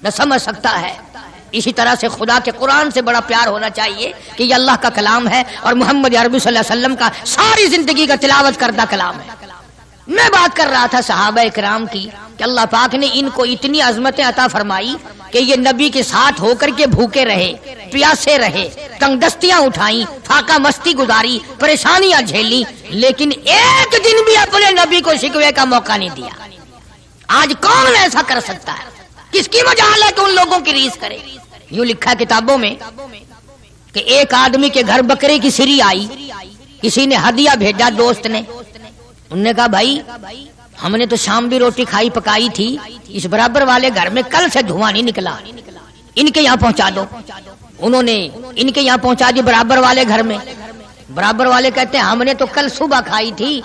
نہ سمجھ سکتا ہے۔ اسی طرح سے خدا کے قرآن سے بڑا پیار ہونا چاہیے کہ یہ اللہ کا کلام ہے اور محمد عربی صلی اللہ علیہ وسلم کا ساری زندگی کا تلاوت کردہ کلام ہے۔ میں بات کر رہا تھا صحابہ کرام کی کہ اللہ پاک نے ان کو اتنی عظمتیں عطا فرمائی کہ یہ نبی کے ساتھ ہو کر کے بھوکے رہے، پیاسے رہے، تنگ دستیاں اٹھائیں، فاقہ مستی گزاری، پریشانیاں جھیلی، لیکن ایک دن بھی اپنے نبی کو شکوے کا موقع نہیں دیا۔ آج کون ایسا کر سکتا ہے؟ کس کی مجال ہے کہ ان لوگوں کی ریس کرے؟ یوں لکھا ہے کتابوں میں کہ ایک آدمی کے گھر بکرے کی سری آئی، کسی نے ہدیہ بھیجا دوست نے، انہوں نے کہا بھائی ہم نے تو شام بھی روٹی کھائی پکائی تھی، اس برابر والے گھر میں کل سے دھواں نہیں نکلا، ان کے یہاں پہنچا دو۔ انہوں نے ان کے یہاں پہنچا دی برابر والے گھر میں۔ برابر والے کہتے ہیں ہم نے تو کل صبح کھائی تھی،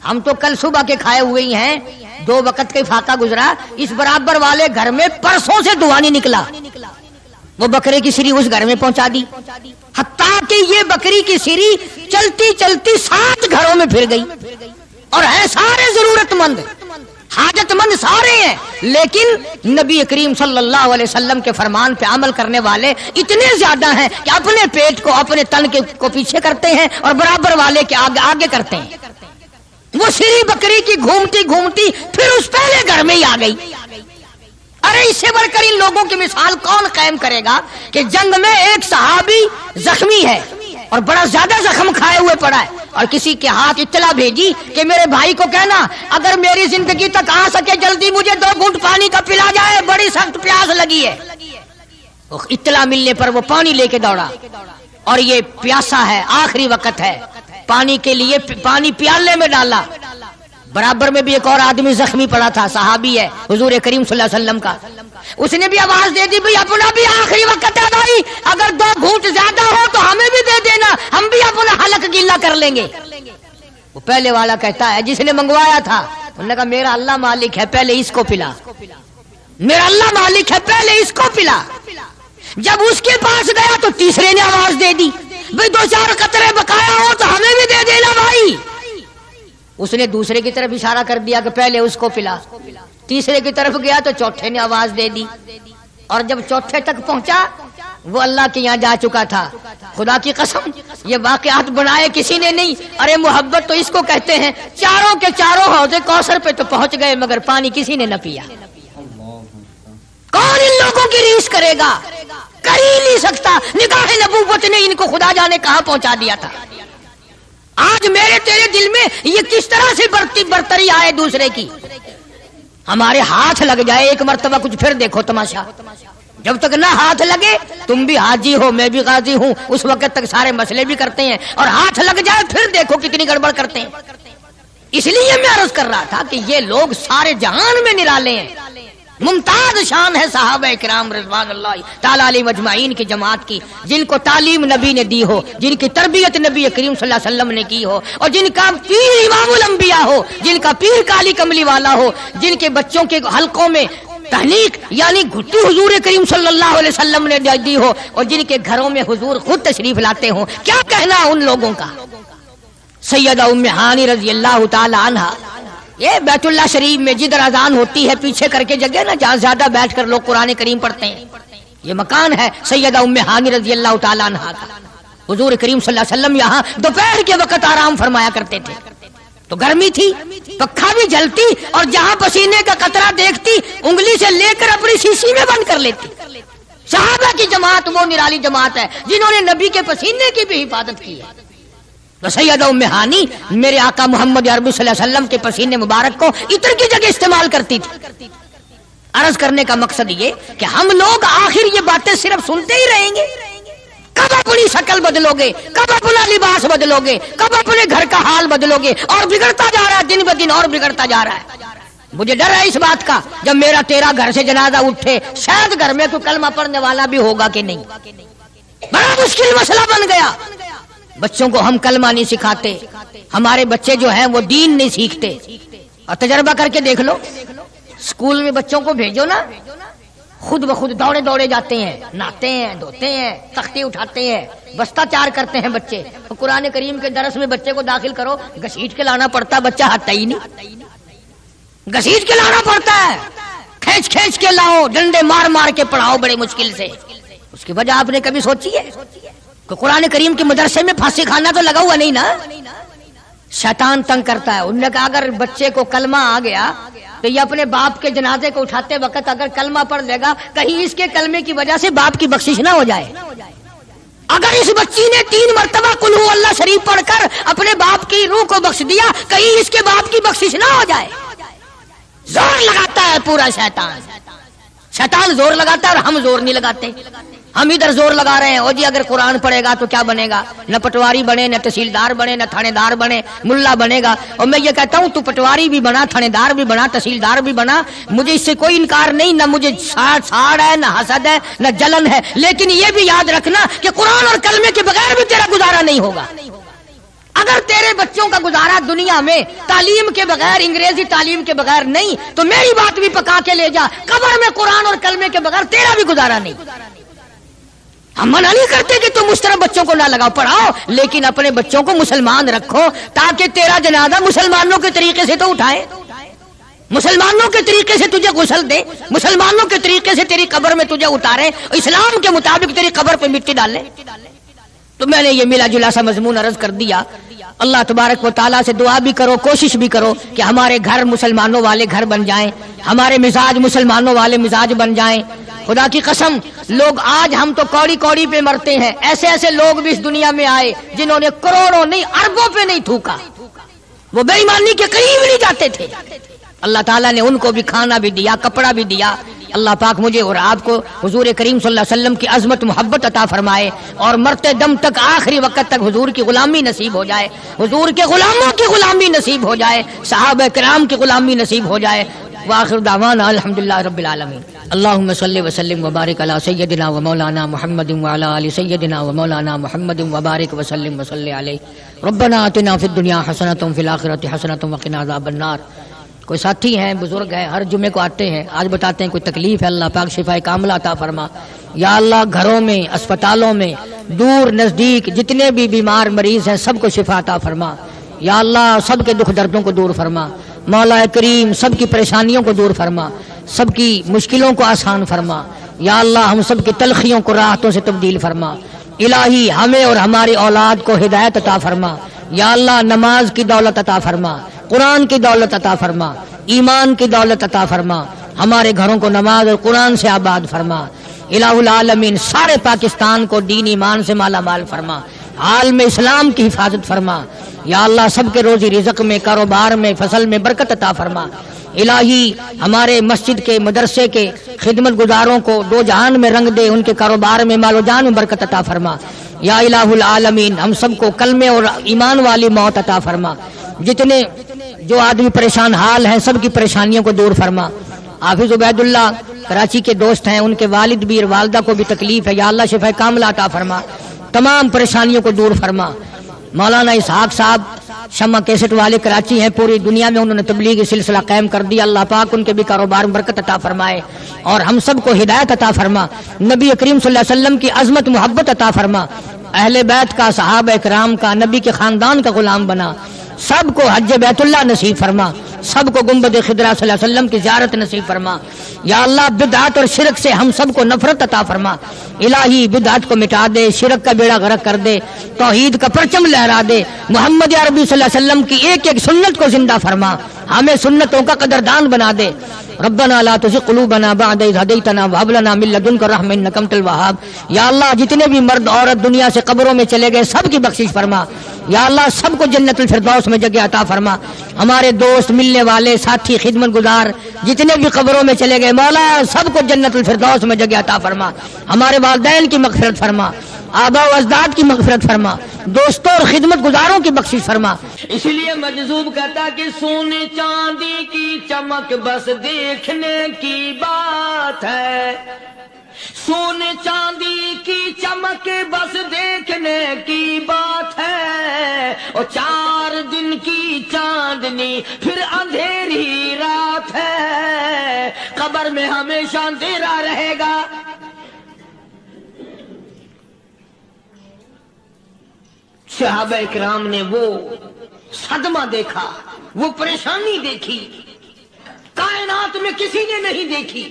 ہم تو کل صبح کے کھائے ہوئے ہی ہیں، 2 وقت کا فاقہ گزرا، اس برابر والے گھر میں پرسوں سے دھواں نہیں نکلا۔ وہ بکرے کی سری اس گھر میں پہنچا دی، حتیٰ کہ یہ بکری کی سری چلتی چلتی 7 گھروں میں پھر گئی، اور ہیں سارے ضرورت مند، حاجت مند سارے ہیں، لیکن نبی کریم صلی اللہ علیہ وسلم کے فرمان پہ عمل کرنے والے اتنے زیادہ ہیں کہ اپنے پیٹ کو، اپنے تن کو پیچھے کرتے ہیں اور برابر والے کے آگے آگے کرتے ہیں۔ وہ سری بکری کی گھومتی گھومتی پھر اس پہلے گھر میں ہی آ گئی۔ ارے اس سے بڑھ کر ان لوگوں کی مثال کون قائم کرے گا کہ جنگ میں ایک صحابی زخمی ہے اور بڑا زیادہ زخم کھائے ہوئے پڑا ہے، اور کسی کے ہاتھ اطلاع بھیجی کہ میرے بھائی کو کہنا اگر میری زندگی تک آ سکے جلدی مجھے 2 گھونٹ پانی کا پلا جائے، بڑی سخت پیاس لگی ہے۔ اطلاع ملنے پر وہ پانی لے کے دوڑا، اور یہ پیاسا ہے، آخری وقت ہے، پانی کے لیے پانی پیالے میں ڈالا۔ برابر میں بھی ایک اور آدمی زخمی پڑا تھا، صحابی ہے حضور کریم صلی اللہ علیہ وسلم کا، اس نے بھی آواز دے دی بھئی اپنا بھی آخری وقت ہے بھائی، اگر 2 گھونٹ زیادہ ہو تو ہمیں بھی دے دینا، ہم بھی اپنا حلق گیلا کر لیں گے۔ وہ پہلے والا کہتا ہے جس نے منگوایا تھا، انہوں نے کہا میرا اللہ مالک ہے، پہلے اس کو پلا، میرا اللہ مالک ہے، پہلے اس کو پلا۔ جب اس کے پاس گیا تو تیسرے نے آواز دے دی بھئی 2-4 قطرے بقایا ہو تو ہمیں بھی دے دینا بھائی۔ اس نے دوسرے کی طرف اشارہ کر دیا کہ پہلے اس کو پلا، تیسرے کی طرف گیا تو چوتھے نے آواز دے دی، اور جب چوتھے تک پہنچا وہ اللہ کے یہاں جا چکا تھا۔ خدا کی قسم یہ واقعات بنائے کسی نے نہیں، ارے محبت تو اس کو کہتے ہیں۔ چاروں کے چاروں حوض کوثر پہ تو پہنچ گئے مگر پانی کسی نے نہ پیا۔ کون ان لوگوں کی ریس کرے گا؟ کر ہی نہیں سکتا۔ نگاہ نبوت نے ان کو خدا جانے کہاں پہنچا دیا تھا۔ آج میرے تیرے دل میں یہ کس طرح سے برتری آئے دوسرے کی، ہمارے ہاتھ لگ جائے ایک مرتبہ، کچھ پھر دیکھو تماشا، جب تک نہ ہاتھ لگے، تم بھی حاجی ہو میں بھی غازی ہوں، اس وقت تک سارے مسئلے بھی کرتے ہیں، اور ہاتھ لگ جائے پھر دیکھو کتنی گڑبڑ کرتے ہیں۔ اس لیے میں عرض کر رہا تھا کہ یہ لوگ سارے جہان میں نرالے ہیں، ممتاز شان ہے صحابہ کرام رضوان اللہ تعالی علیہ مجمعین کی جماعت کی، جن کو تعلیم نبی نے دی ہو، جن کی تربیت نبی کریم صلی اللہ علیہ وسلم نے کی ہو، اور جن کا پیر امام الانبیاء ہو، جن کا پیر کالی کملی والا ہو، جن کے بچوں کے حلقوں میں تحنیک یعنی گھٹی حضور کریم صلی اللہ علیہ وسلم نے دی ہو، اور جن کے گھروں میں حضور خود تشریف لاتے ہوں۔ کیا کہنا ان لوگوں کا؟ سیدہ ام ہانی رضی اللہ تعالی عنہا، یہ بیت اللہ شریف میں جدھر اذان ہوتی ہے پیچھے کر کے جگہ نا جہاں زیادہ بیٹھ کر لوگ قرآن کریم پڑھتے ہیں، یہ مکان ہے سیدہ ام ہانی رضی اللہ تعالی عنہا کا۔ حضور کریم صلی اللہ علیہ وسلم یہاں دوپہر کے وقت آرام فرمایا کرتے تھے، تو گرمی تھی، پکھا بھی جلتی، اور جہاں پسینے کا قطرہ دیکھتی انگلی سے لے کر اپنی شیشی میں بند کر لیتی۔ صحابہ کی جماعت وہ نرالی جماعت ہے جنہوں نے نبی کے پسینے کی بھی حفاظت کی ہے۔ تو سیدہ ام ہانی میرے آقا محمد عربی صلی اللہ علیہ وسلم کے پسینے مبارک کو عطر کی جگہ استعمال کرتی تھی۔ عرض کرنے کا مقصد یہ کہ ہم لوگ آخر یہ باتیں صرف سنتے ہی رہیں گے؟ کب اپنی شکل بدلو گے؟ کب اپنا لباس بدلو گے؟ کب اپنے گھر کا حال بدلو گے؟ اور بگڑتا جا رہا ہے، دن بدن اور بگڑتا جا رہا ہے۔ مجھے ڈر ہے اس بات کا، جب میرا تیرا گھر سے جنازہ اٹھے شاید گھر میں کوئی کلمہ پڑھنے والا بھی ہوگا کہ نہیں۔ بڑا مشکل مسئلہ بن گیا۔ بچوں کو ہم کلمہ نہیں سکھاتے، ہمارے بچے جو ہیں وہ دین نہیں سیکھتے۔ اور تجربہ کر کے دیکھ لو، اسکول میں بچوں کو بھیجو نا، خود بخود دوڑے دوڑے جاتے ہیں، نہاتے ہیں، دھوتے ہیں، تختی اٹھاتے ہیں، بستہ چار کرتے ہیں بچے۔ اور قرآن کریم کے درس میں بچے کو داخل کرو، گھسیٹ کے لانا پڑتا ہے، بچہ ہٹتا ہی نہیں، گھسیٹ کے لانا پڑتا ہے، کھینچ کھینچ کے لاؤ، ڈنڈے مار مار کے پڑھاؤ بڑے مشکل سے۔ اس کی وجہ آپ نے کبھی سوچی ہے کہ قرآن کریم کے مدرسے میں پھانسی کھانا تو لگا ہوا نہیں نا؟ شیطان تنگ کرتا ہے۔ انہوں نے کہا اگر بچے کو کلمہ آ گیا تو یہ اپنے باپ کے جنازے کو اٹھاتے وقت اگر کلمہ پڑھ لے گا، کہیں اس کے کلمے کی وجہ سے باپ کی بخشش نہ ہو جائے۔ اگر اس بچی نے 3 مرتبہ قل ہو اللہ شریف پڑھ کر اپنے باپ کی روح کو بخش دیا، کہیں اس کے باپ کی بخشش نہ ہو جائے۔ زور لگاتا ہے پورا شیطان، شیطان زور لگاتا ہے اور ہم زور نہیں لگاتے۔ ہم ادھر زور لگا رہے ہیں، او جی اگر قرآن پڑھے گا تو کیا بنے گا؟ نہ پٹواری بنے، نہ تحصیلدار بنے، نہ تھانے دار بنے، ملا بنے گا۔ اور میں یہ کہتا ہوں تو پٹواری بھی بنا، تھانے دار بھی بنا، تحصیلدار بھی بنا، مجھے اس سے کوئی انکار نہیں، نہ مجھے ساڑ ہے، نہ حسد ہے، نہ جلن ہے، لیکن یہ بھی یاد رکھنا کہ قرآن اور کلمے کے بغیر بھی تیرا گزارا نہیں ہوگا۔ اگر تیرے بچوں کا گزارا دنیا میں تعلیم کے بغیر، انگریزی تعلیم کے بغیر نہیں، تو میری بات بھی پکا کے لے جا، قبر میں قرآن اور کلمے کے بغیر تیرا بھی گزارا نہیں۔ ہم منع نہیں کرتے کہ تم اس طرح بچوں کو نہ لگاؤ، پڑھاؤ، لیکن اپنے بچوں کو مسلمان رکھو تاکہ تیرا جنازہ مسلمانوں کے طریقے سے تو اٹھائے، مسلمانوں کے طریقے سے تجھے غسل دے، مسلمانوں کے طریقے سے تیری قبر میں تجھے اتارے، اسلام کے مطابق تیری قبر پہ مٹی ڈالے۔ تو میں نے یہ ملا جلا سا مضمون عرض کر دیا۔ اللہ تبارک و تعالیٰ سے دعا بھی کرو، کوشش بھی کرو کہ ہمارے گھر مسلمانوں والے گھر بن جائیں، ہمارے مزاج مسلمانوں والے مزاج بن جائیں۔ خدا کی قسم، لوگ آج ہم تو کوڑی کوڑی پہ مرتے ہیں، ایسے ایسے لوگ بھی اس دنیا میں آئے جنہوں نے کروڑوں نہیں اربوں پہ نہیں تھوکا، وہ بے ایمانی کے قریب نہیں جاتے تھے۔ اللہ تعالیٰ نے ان کو بھی کھانا بھی دیا، کپڑا بھی دیا۔ اللہ پاک مجھے اور آپ کو حضور کریم صلی اللہ علیہ وسلم کی عظمت محبت عطا فرمائے، اور مرتے دم تک آخری وقت تک حضور کی غلامی نصیب ہو جائے، حضور کے غلاموں کی غلامی نصیب ہو جائے، صحابہ کرام کی غلامی نصیب ہو جائے۔ وآخر دعوانا الحمدللہ رب العالمین۔ اللہم صلی وسلم وبارک علی سیدنا و مولانا محمد وعلی آل سیدنا و مولانا محمد وبارک وسلم وصلی علیہ۔ ربنا آتنا فی الدنیا حسنۃ وفی الآخرۃ حسنۃ وقنا عذاب النار۔ کوئی ساتھی ہیں، بزرگ ہیں، ہر جمعے کو آتے ہیں، آج بتاتے ہیں کوئی تکلیف ہے، اللہ پاک شفا کاملہ عطا فرما۔ یا اللہ گھروں میں، اسپتالوں میں، دور نزدیک جتنے بھی بیمار مریض ہیں سب کو شفا عطا فرما۔ یا اللہ سب کے دکھ دردوں کو دور فرما۔ مولا کریم سب کی پریشانیوں کو دور فرما، سب کی مشکلوں کو آسان فرما۔ یا اللہ ہم سب کی تلخیوں کو راحتوں سے تبدیل فرما۔ الہی ہمیں اور ہماری اولاد کو ہدایت عطا فرما۔ یا اللہ نماز کی دولت عطا فرما، قرآن کی دولت عطا فرما، ایمان کی دولت عطا فرما، ہمارے گھروں کو نماز اور قرآن سے آباد فرما۔ الہ العالمین سارے پاکستان کو دین ایمان سے مالا مال فرما، عالم اسلام کی حفاظت فرما۔ یا اللہ سب کے روزی رزق میں، کاروبار میں، فصل میں برکت عطا فرما۔ الہی ہمارے مسجد کے مدرسے کے خدمت گزاروں کو دو جہان میں رنگ دے، ان کے کاروبار میں مال و جان میں برکت عطا فرما یا الہ العالمین، ہم سب کو کلمے اور ایمان والی موت عطا فرما، جتنے جو آدمی پریشان حال ہیں سب کی پریشانیوں کو دور فرما۔ حافظ عبید اللہ کراچی کے دوست ہیں، ان کے والد بھی اور والدہ کو بھی تکلیف ہے، یا اللہ شفا کاملہ عطا فرما، تمام پریشانیوں کو دور فرما۔ مولانا اسحاق صاحب شمع کیسٹ والے کراچی ہیں، پوری دنیا میں انہوں نے تبلیغی سلسلہ قائم کر دیا، اللہ پاک ان کے بھی کاروبار میں برکت عطا فرمائے اور ہم سب کو ہدایت عطا فرما، نبی کریم صلی اللہ علیہ وسلم کی عظمت محبت عطا فرما، اہل بیت کا، صحابہ کرام کا، نبی کے خاندان کا غلام بنا، سب کو حج بیت اللہ نصیب فرما، سب کو گنبد خضرا صلی اللہ علیہ وسلم کی زیارت نصیب فرما، یا اللہ بدعت اور شرک سے ہم سب کو نفرت عطا فرما، الہی بدعت کو مٹا دے، شرک کا بیڑا غرق کر دے، توحید کا پرچم لہرا دے، محمد عربی صلی اللہ علیہ وسلم کی ایک ایک سنت کو زندہ فرما، ہمیں سنتوں کا قدردان بنا دے۔ ربنا لا تزغ قلوبنا بعد إذ هديتنا وهب لنا من لدنك رحمة إنك أنت الوهاب۔ یا اللہ جتنے بھی مرد عورت دنیا سے قبروں میں چلے گئے سب کی بخشش فرما، یا اللہ سب کو جنت الفردوس میں جگہ عطا فرما، ہمارے دوست ملنے والے ساتھی خدمت گزار جتنے بھی قبروں میں چلے گئے مولا سب کو جنت الفردوس میں جگہ عطا فرما، ہمارے والدین کی مغفرت فرما، آباء و اجداد کی مغفرت فرما، دوستوں اور خدمت گزاروں کی بخشش فرما۔ اس لیے مجذوب کہتا کہ سونے چاندی کی چمک بس دیکھنے کی بات ہے، سونے چاندی کی چمک بس دیکھنے کی بات ہے، اور 4 دن کی چاندنی پھر اندھیری رات ہے، قبر میں ہمیشہ اندھیرا رہے گا۔ صحابہ اکرام نے وہ صدمہ دیکھا، وہ پریشانی دیکھی، کائنات میں کسی نے نہیں دیکھی۔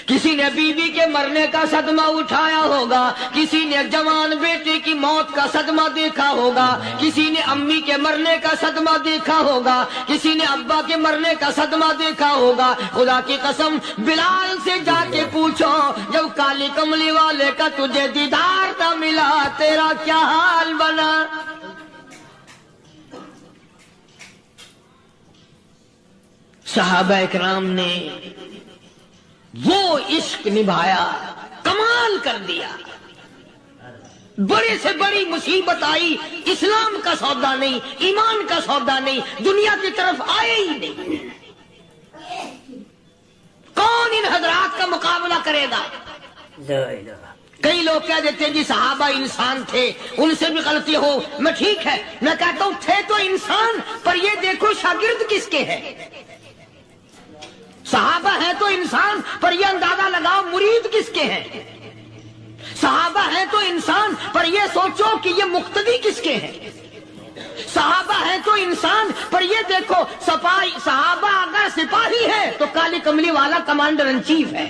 کسی نے بیوی کے مرنے کا صدمہ اٹھایا ہوگا، کسی نے جوان بیٹے کی موت کا صدمہ دیکھا ہوگا، کسی نے امی کے مرنے کا صدمہ دیکھا ہوگا، کسی نے ابا کے مرنے کا صدمہ دیکھا ہوگا۔ خدا کی قسم بلال سے جا کے پوچھو جب کالی کملی والے کا تجھے دیدار نہ ملا تیرا کیا حال بنا۔ صحابہ اکرام نے وہ عشق نبھایا، کمال کر دیا۔ بڑے سے بڑی مصیبت آئی، اسلام کا سودا نہیں، ایمان کا سودا نہیں، دنیا کی طرف آئے ہی نہیں۔ کون ان حضرات کا مقابلہ کرے گا؟ کئی لوگ کہہ دیتے ہیں جی صحابہ انسان تھے، ان سے بھی غلطی ہو، میں ٹھیک ہے، میں کہتا ہوں تھے تو انسان، پر یہ دیکھو شاگرد کس کے ہیں۔ صحابہ ہیں تو انسان، پر یہ اندازہ لگاؤ مرید کس کے ہیں۔ صحابہ ہیں تو انسان، پر یہ سوچو کہ یہ مقتدی کس کے ہیں۔ صحابہ ہیں تو انسان، پر یہ دیکھو صحابہ اگر سپاہی ہے تو کالی کملی والا کمانڈر ان چیف ہے۔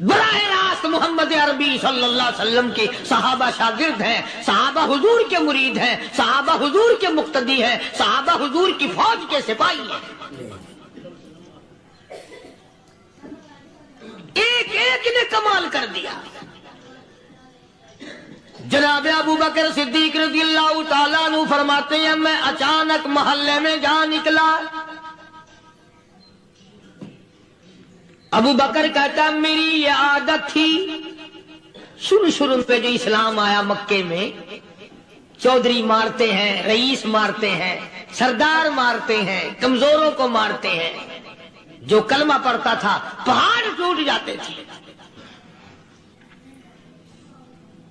براہ راست محمد عربی صلی اللہ علیہ وسلم کے صحابہ شاگرد ہیں، صحابہ حضور کے مرید ہیں، صحابہ حضور کے مقتدی ہیں، صحابہ حضور کی فوج کے سپاہی ہیں۔ ایک ایک نے کمال کر دیا۔ جناب ابو بکر صدیق رضی اللہ تعالیٰ عنہ فرماتے ہیں میں اچانک محلے میں جا نکلا۔ ابو بکر کہتا میری یہ عادت تھی، شروع میں جو اسلام آیا مکے میں، چودھری مارتے ہیں، رئیس مارتے ہیں، سردار مارتے ہیں، کمزوروں کو مارتے ہیں، جو کلمہ پڑھتا تھا پہاڑ ٹوٹ جاتے تھے،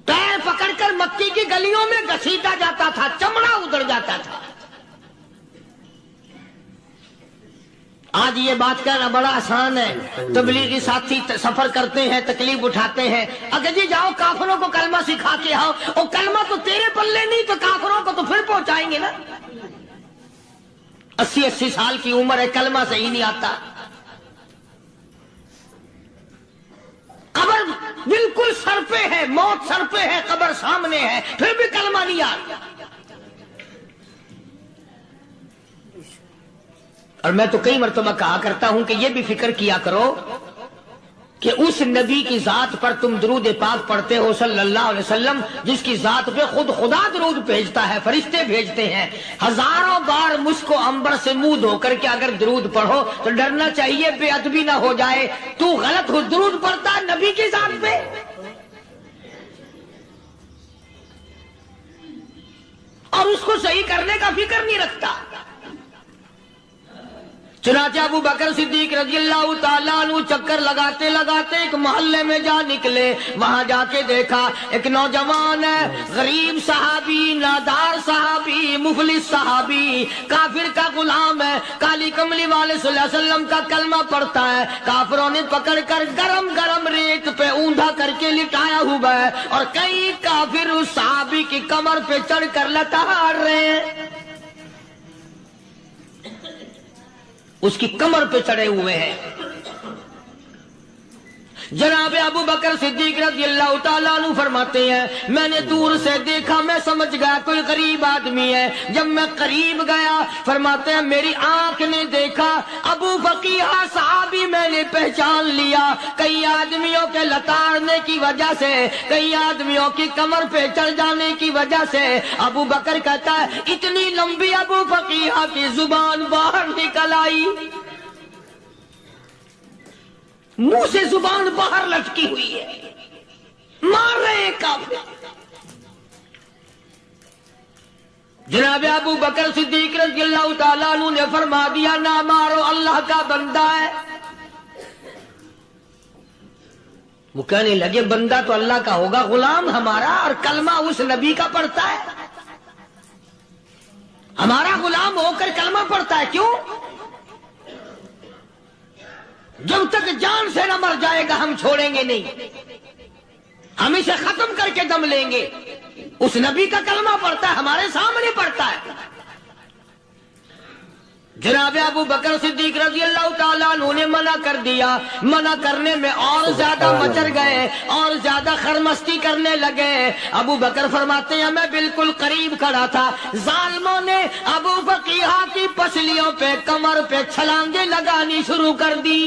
پیر پکڑ کر مکی کی گلیوں میں گھسیٹا جاتا تھا، چمڑا ادھر جاتا تھا۔ آج یہ بات کہنا بڑا آسان ہے، تبلیغی ساتھی سفر کرتے ہیں، تکلیف اٹھاتے ہیں، اگر جی جاؤ کافروں کو کلمہ سکھا کے آؤ، اور کلمہ تو تیرے پلے نہیں تو کافروں کو تو پھر پہنچائیں گے نا۔ 80 سال کی عمر ہے، کلمہ صحیح نہیں آتا، قبر بالکل سر پہ ہے، موت سر پہ ہے، قبر سامنے ہے، پھر بھی کلمہ نہیں آتا۔ اور میں تو کئی مرتبہ کہا کرتا ہوں کہ یہ بھی فکر کیا کرو کہ اس نبی کی ذات پر تم درود پاک پڑھتے ہو صلی اللہ علیہ وسلم، جس کی ذات پہ خود خدا درود بھیجتا ہے، فرشتے بھیجتے ہیں، ہزاروں بار مجھ کو عنبر سے منہ دھو کر کے اگر درود پڑھو تو ڈرنا چاہیے بے ادبی نہ ہو جائے، تو غلط ہو درود پڑھتا ہے نبی کی ذات پہ۔ اور اس کو صحیح کرنے کا فکر نہیں رکھتا۔ چنانچہ ابو بکر صدیق رضی اللہ تعالیٰ عنہ چکر لگاتے لگاتے ایک محلے میں جا نکلے، وہاں جا کے دیکھا ایک نوجوان ہے، غریب صحابی، نادار صحابی، مفلس صحابی، کافر کا غلام ہے، کالی کملی والے صلی اللہ علیہ وسلم کا کلمہ پڑھتا ہے، کافروں نے پکڑ کر گرم گرم ریت پہ اوندا کر کے لٹایا ہوا ہے، اور کئی کافر اس صحابی کی کمر پہ چڑھ کر لتاڑ رہے ہیں، اس کی کمر پہ چڑھے ہوئے ہیں۔ جناب ابو بکر صدیق رضی اللہ تعالیٰ عنہ فرماتے ہیں میں نے دور سے دیکھا، میں سمجھ گیا کوئی غریب آدمی ہے، جب میں قریب گیا فرماتے ہیں میری آنکھ نے دیکھا ابو فقیہ صحابی، میں نے پہچان لیا، کئی آدمیوں کے لتاڑنے کی وجہ سے، کئی آدمیوں کی کمر پہ چڑھ جانے کی وجہ سے ابو بکر کہتا ہے اتنی لمبی ابو فقیہ کی زبان باہر نکل آئی، منہ سے زبان باہر لٹکی ہوئی ہے، مار رہے ہیں کافر۔ جناب ابو بکر صدیق رضی اللہ تعالیٰ عنہ نے فرما دیا نہ مارو، اللہ کا بندہ ہے۔ وہ کہنے لگے بندہ تو اللہ کا ہوگا، غلام ہمارا، اور کلمہ اس نبی کا پڑھتا ہے، ہمارا غلام ہو کر کلمہ پڑھتا ہے، کیوں؟ جب تک جان سے نہ مر جائے گا ہم چھوڑیں گے نہیں، ہم اسے ختم کر کے دم لیں گے۔ اس نبی کا کلمہ پڑھتا ہے، ہمارے سامنے پڑھتا ہے۔ جناب ابو بکر صدیق رضی اللہ تعالیٰ عنہ نے منع کر دیا، منع کرنے میں اور زیادہ مچر گئے، اور زیادہ خرمستی کرنے لگے۔ ابو بکر فرماتے ہیں میں بالکل قریب کھڑا تھا، ظالموں نے ابو فقیہ کی پسلیوں پہ، کمر پہ چھلانگیں لگانی شروع کر دی۔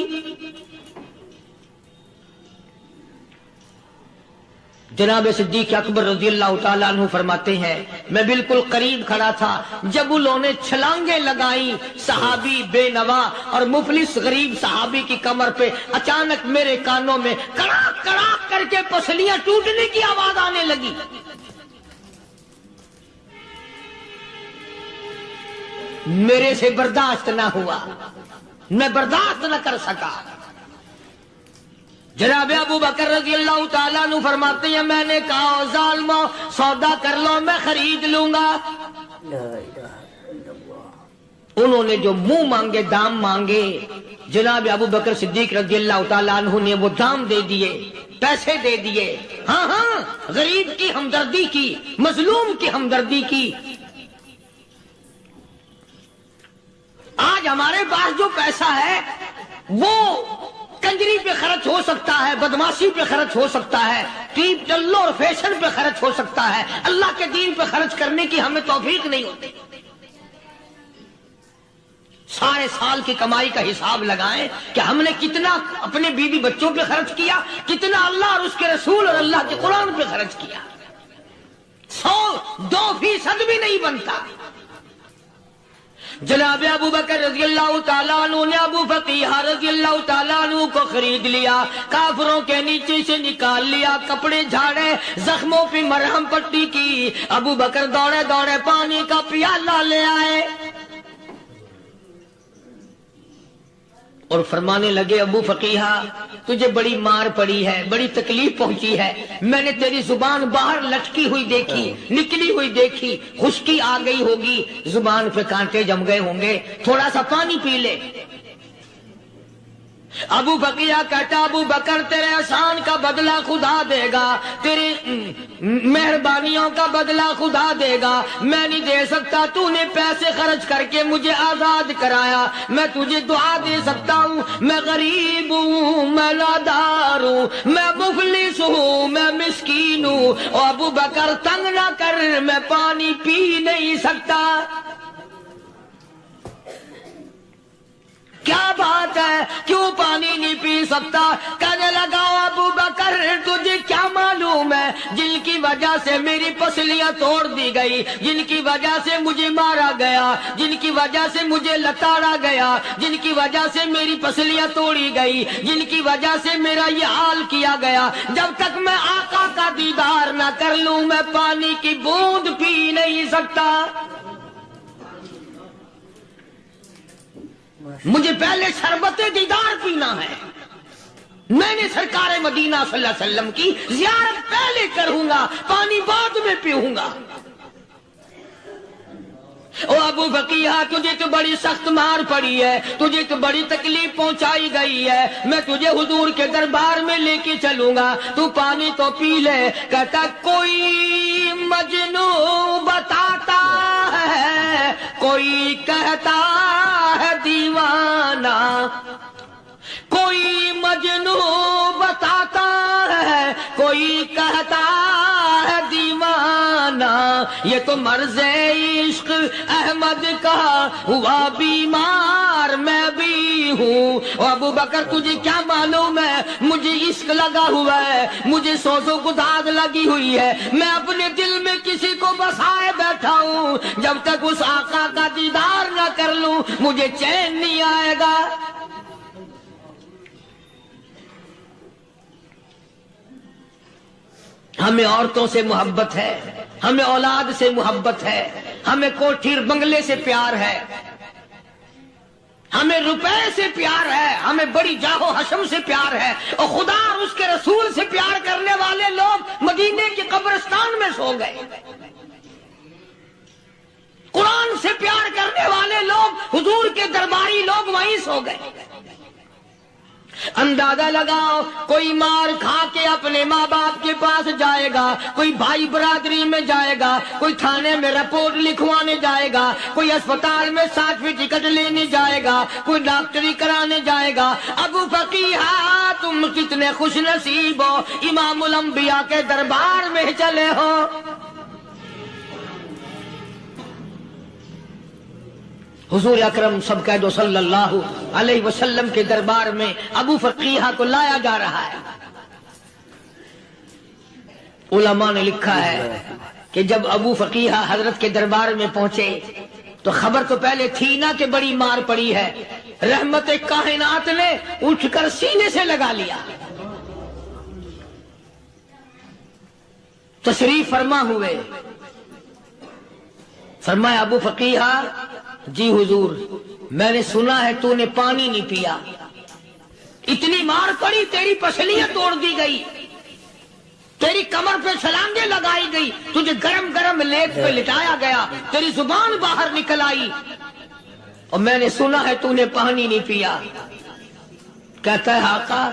جناب صدیق اکبر رضی اللہ تعالیٰ عنہ فرماتے ہیں میں بالکل قریب کھڑا تھا، جب انہوں نے چھلانگیں لگائی صحابی بے نوا اور مفلس غریب صحابی کی کمر پہ، اچانک میرے کانوں میں کڑاک کڑاک کر کے پسلیاں ٹوٹنے کی آواز آنے لگی۔ میرے سے برداشت نہ ہوا، میں برداشت نہ کر سکا۔ جناب ابو بکر رضی اللہ تعالیٰ عنہ فرماتے ہیں میں نے کہا ظالمو سودا کر لو، میں خرید لوں گا۔ انہوں نے جو منہ مانگے، دام مانگے، جناب ابو بکر صدیق رضی اللہ تعالیٰ عنہ نے وہ دام دے دیے، پیسے دے دیے۔ ہاں ہاں، غریب کی ہمدردی کی، مظلوم کی ہمدردی کی۔ آج ہمارے پاس جو پیسہ ہے وہ کنجری پہ خرچ ہو سکتا ہے، بدماشی پہ خرچ ہو سکتا ہے، ٹیپ چلو اور فیشن پہ خرچ ہو سکتا ہے، اللہ کے دین پہ خرچ کرنے کی ہمیں توفیق نہیں ہوتی۔ سارے سال کی کمائی کا حساب لگائیں کہ ہم نے کتنا اپنے بیوی بچوں پہ خرچ کیا، کتنا اللہ اور اس کے رسول اور اللہ کے قرآن پہ خرچ کیا، 100-2% بھی نہیں بنتا۔ جناب ابو بکر رضی اللہ تعالیٰ عنہ نے ابو فقیہ رضی اللہ تعالیٰ عنہ کو خرید لیا، کافروں کے نیچے سے نکال لیا، کپڑے جھاڑے، زخموں پہ مرہم پٹی کی۔ ابو بکر دوڑے دوڑے پانی کا پیالہ لے آئے اور فرمانے لگے ابو فقیہ تجھے بڑی مار پڑی ہے، بڑی تکلیف پہنچی ہے، میں نے تیری زبان باہر لٹکی ہوئی دیکھی، نکلی ہوئی دیکھی، خشکی آ گئی ہوگی، زبان پہ کانٹے جم گئے ہوں گے، تھوڑا سا پانی پی لے۔ ابو فقیہ کہتا ابو بکر تیرے احسان کا بدلہ خدا دے گا، تیری مہربانیوں کا بدلہ خدا دے گا، میں نہیں دے سکتا، تو نے پیسے خرچ کر کے مجھے آزاد کرایا، میں تجھے دعا دے سکتا ہوں، میں غریب ہوں، میں نادار ہوں، میں مفلس ہوں، میں مسکین ہوں، اور ابو بکر تنگ نہ کر، میں پانی پی نہیں سکتا۔ کیا بات ہے، کیوں پانی نہیں پی سکتا؟ کہنے لگا میں جن کی وجہ سے میری پسلیاں توڑ دی گئی، جن کی وجہ سے مجھے مارا گیا، جن کی وجہ سے مجھے لتاڑا گیا، جن کی وجہ سے میری پسلیاں توڑی گئی، جن کی وجہ سے میرا یہ حال کیا گیا، جب تک میں آقا کا دیدار نہ کر لوں میں پانی کی بوند پی نہیں سکتا۔ مجھے پہلے شربت دیدار پینا ہے۔ میں نے سرکار مدینہ صلی اللہ علیہ وسلم کی زیارت پہلے کروں گا، پانی بعد میں پیوں گا۔ او ابو فقیہ، تجھے تو بڑی سخت مار پڑی ہے، تجھے تو بڑی تکلیف پہنچائی گئی ہے، میں تجھے حضور کے دربار میں لے کے چلوں گا، تو پانی تو پی لے۔ کہتا کوئی مجنون بتاتا ہے، کوئی کہتا ہے دیوانہ، کوئی مجنون بتاتا ہے، کوئی کہتا ہے دیوانہ، یہ تو مرض عشق احمد کا ہوا بیمار میں بھی ہوں۔ اور ابو بکر تجھے کیا معلوم ہے، مجھے عشق لگا ہوا ہے، مجھے سوز و گداز لگی ہوئی ہے، میں اپنے دل میں کسی کو بسائے بیٹھا ہوں، جب تک اس آقا کا دیدار نہ کر لوں مجھے چین نہیں آئے گا۔ ہمیں عورتوں سے محبت ہے، ہمیں اولاد سے محبت ہے، ہمیں کوٹھی بنگلے سے پیار ہے، ہمیں روپے سے پیار ہے، ہمیں بڑی جاہ و حشم سے پیار ہے، اور خدا اور اس کے رسول سے پیار کرنے والے لوگ مدینے کے قبرستان میں سو گئے، قرآن سے پیار کرنے والے لوگ حضور کے درباری لوگ وہیں سو گئے۔ اندازہ لگاؤ، کوئی مار کھا کے اپنے ماں باپ کے پاس جائے گا، کوئی بھائی برادری میں جائے گا، کوئی تھانے میں رپورٹ لکھوانے جائے گا، کوئی اسپتال میں 60ویں ٹکٹ لینے جائے گا، کوئی ڈاکٹری کرانے جائے گا۔ ابو فقیہ تم کتنے خوش نصیب ہو، امام الانبیاء کے دربار میں چلے ہو۔ حضور اکرم سب کہہ دو صلی اللہ علیہ وسلم کے دربار میں ابو فقیہ کو لایا جا رہا ہے۔ علماء نے لکھا ہے کہ جب ابو فقیہ حضرت کے دربار میں پہنچے تو خبر تو پہلے تھی نا کہ بڑی مار پڑی ہے، رحمت کائنات نے اٹھ کر سینے سے لگا لیا، تشریف فرما ہوئے، فرمایا ابو فقیہ جی حضور، میں نے سنا ہے تو نے پانی نہیں پیا، اتنی مار پڑی، تیری پسلیاں توڑ دی گئی، تیری کمر پہ چھلانگیں لگائی گئی، تجھے گرم گرم لیپ پہ لٹایا گیا، تیری زبان باہر نکل آئی، اور میں نے سنا ہے تو نے پانی نہیں پیا۔ کہتا ہے آقا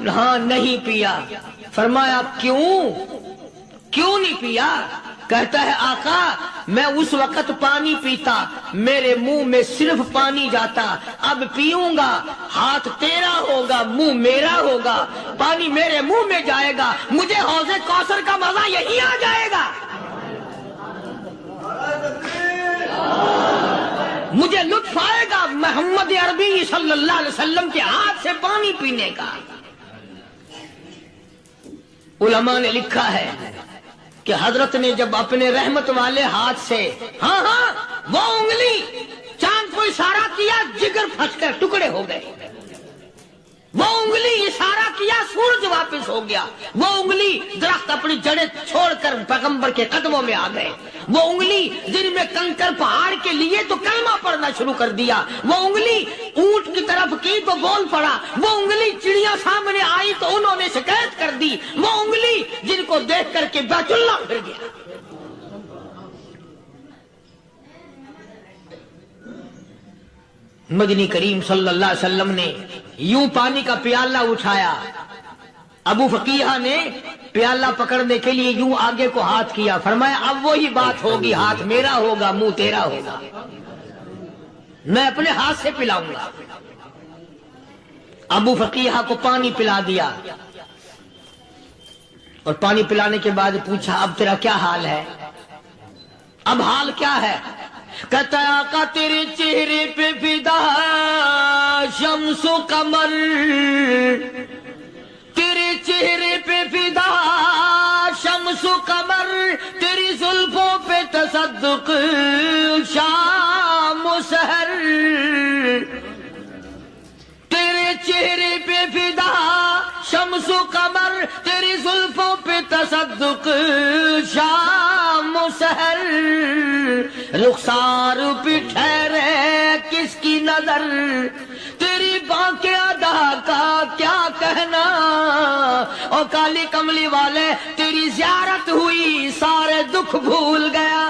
ہاں نہیں پیا۔ فرمایا کیوں نہیں پیا؟ کہتا ہے آقا میں اس وقت پانی پیتا، میرے منہ میں صرف پانی جاتا، اب پیوں گا ہاتھ تیرا ہوگا، منہ میرا ہوگا، پانی میرے منہ میں جائے گا، مجھے حوض کوثر کا مزہ یہی آ جائے گا، مجھے لطف آئے گا محمد عربی صلی اللہ علیہ وسلم کے ہاتھ سے پانی پینے کا۔ علماء نے لکھا ہے کہ حضرت نے جب اپنے رحمت والے ہاتھ سے ہاں وہ انگلی چاند کو اشارہ کیا، جگر پھنس کر ٹکڑے ہو گئے، وہ انگلی اشارہ کیا، سورج واپس ہو گیا، وہ انگلی درخت اپنی جڑیں چھوڑ کر پیغمبر کے قدموں میں آ گئے، وہ انگلی جن میں کنکر پہاڑ کے لیے تو کلمہ پڑھنا شروع کر دیا، وہ انگلی اونٹ کی طرف کی تو بول پڑا، وہ انگلی چڑیاں سامنے آئی تو انہوں نے شکایت کر دی، وہ انگلی جن کو دیکھ کر کے بیت اللہ پھر گیا۔ مدنی کریم صلی اللہ علیہ وسلم نے یوں پانی کا پیالہ اٹھایا، ابو فقیہ نے پیالہ پکڑنے کے لیے یوں آگے کو ہاتھ کیا، فرمایا اب وہی بات ہوگی، ہاتھ میرا ہوگا منہ تیرا ہوگا، میں اپنے ہاتھ سے پلاؤں گا۔ ابو فقیہ کو پانی پلا دیا، اور پانی پلانے کے بعد پوچھا اب تیرا کیا حال ہے، اب حال کیا ہے؟ کہتا ہے آقا تیرے چہرے پہ فدا شمس و قمر، تیرے چہرے پہ فدا شمس و قمر تیری زلفوں پہ تصدق شام و سحر تیرے چہرے پہ فدا شمس و قمر تیری زلفوں پہ تصدق شام و سحر رخسار پہ ٹھہرے کس کی نظر تیری بانکے ادا کا کیا کہنا اور کالی کملی والے تیری زیارت ہوئی سارے دکھ بھول گیا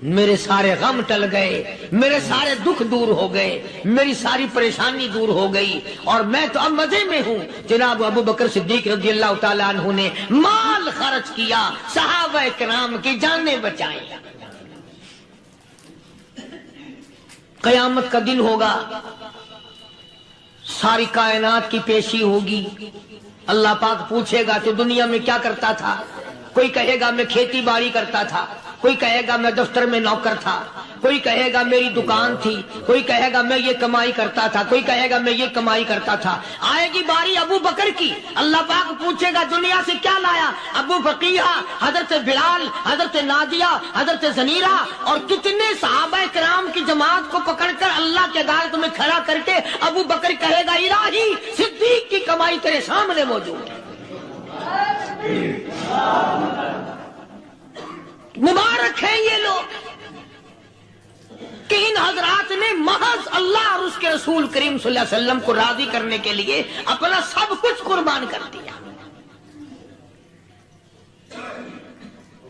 میرے سارے غم ٹل گئے میرے سارے دکھ دور ہو گئے میری ساری پریشانی دور ہو گئی اور میں تو اب مزے میں ہوں جناب ابو بکر صدیق رضی اللہ تعالیٰ عنہ نے مال خرچ کیا صحابہ کرام کی جانیں بچائیں قیامت کا دن ہوگا ساری کائنات کی پیشی ہوگی اللہ پاک پوچھے گا تو دنیا میں کیا کرتا تھا کوئی کہے گا میں کھیتی باڑی کرتا تھا کوئی کہے گا میں دفتر میں نوکر تھا کوئی کہے گا میری دکان تھی کوئی کہے گا میں یہ کمائی کرتا تھا کوئی کہے گا میں یہ کمائی کرتا تھا آئے گی باری ابو بکر کی اللہ پاک پوچھے گا دنیا سے کیا لایا ابو بقیہ حضرت بلال حضرت نادیہ حضرت زنیرہ اور کتنے صحابہ کرام کی جماعت کو پکڑ کر اللہ کے عدالت میں کھڑا کر کے ابو بکر کہے گا الہی صدیق کی کمائی تیرے سامنے موجود ہے مبارک ہیں یہ لوگ کہ ان حضرات نے محض اللہ اور اس کے رسول کریم صلی اللہ علیہ وسلم کو راضی کرنے کے لیے اپنا سب کچھ قربان کر دیا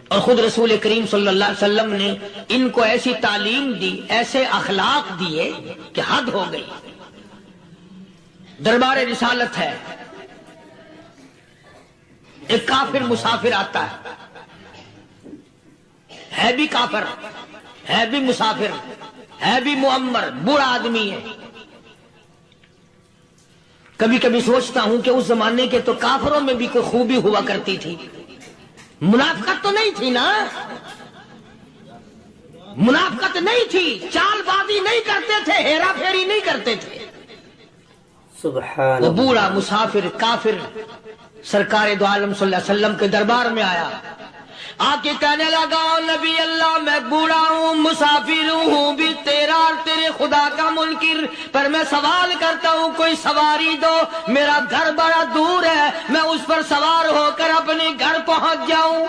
اور خود رسول کریم صلی اللہ علیہ وسلم نے ان کو ایسی تعلیم دی ایسے اخلاق دیے کہ حد ہو گئی دربار رسالت ہے ایک کافر مسافر آتا ہے بھی کافر ہے بھی مسافر ہے بھی معمر بوڑھا آدمی ہے کبھی کبھی سوچتا ہوں کہ اس زمانے کے تو کافروں میں بھی کوئی خوبی ہوا کرتی تھی منافقت تو نہیں تھی نا منافقت نہیں تھی چال بازی نہیں کرتے تھے ہیرا پھیری نہیں کرتے تھے سبحان وہ بوڑھا مسافر کافر سرکار دو عالم صلی اللہ علیہ وسلم کے دربار میں آیا آ کے کہنے لگا نبی اللہ میں بوڑھا ہوں مسافر ہوں بھی تیرا اور تیرے خدا کا منکر پر میں سوال کرتا ہوں کوئی سواری دو میرا گھر بڑا دور ہے میں اس پر سوار ہو کر اپنے گھر پہنچ جاؤں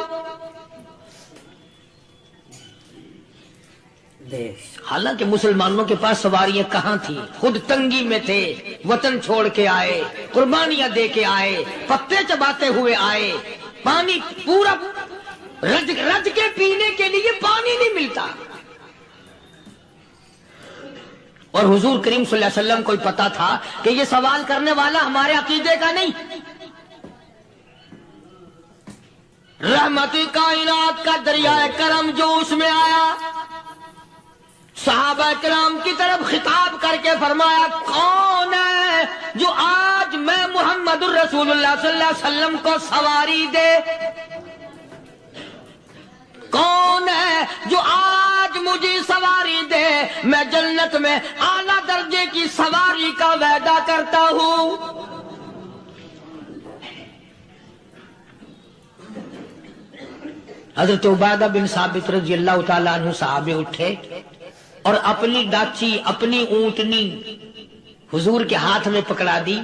حالانکہ مسلمانوں کے پاس سواریاں کہاں تھی خود تنگی میں تھے وطن چھوڑ کے آئے قربانیاں دے کے آئے پتے چباتے ہوئے آئے پانی پورا رج کے پینے کے لیے پانی نہیں ملتا اور حضور کریم صلی اللہ علیہ وسلم کو پتا تھا کہ یہ سوال کرنے والا ہمارے عقیدے کا نہیں رحمت کائنات کا دریائے کرم جو اس میں آیا صحابہ کرام کی طرف خطاب کر کے فرمایا کون ہے جو آج میں محمد الرسول اللہ صلی اللہ علیہ وسلم کو سواری دے کون ہے جو آج مجھے سواری دے میں جنت میں اعلیٰ درجے کی سواری کا وعدہ کرتا ہوں حضرت عبادہ بن ثابت رضی اللہ تعالیٰ عنہ صحابے اٹھے اور اپنی ڈاچی اپنی اونٹنی حضور کے ہاتھ میں پکڑا دی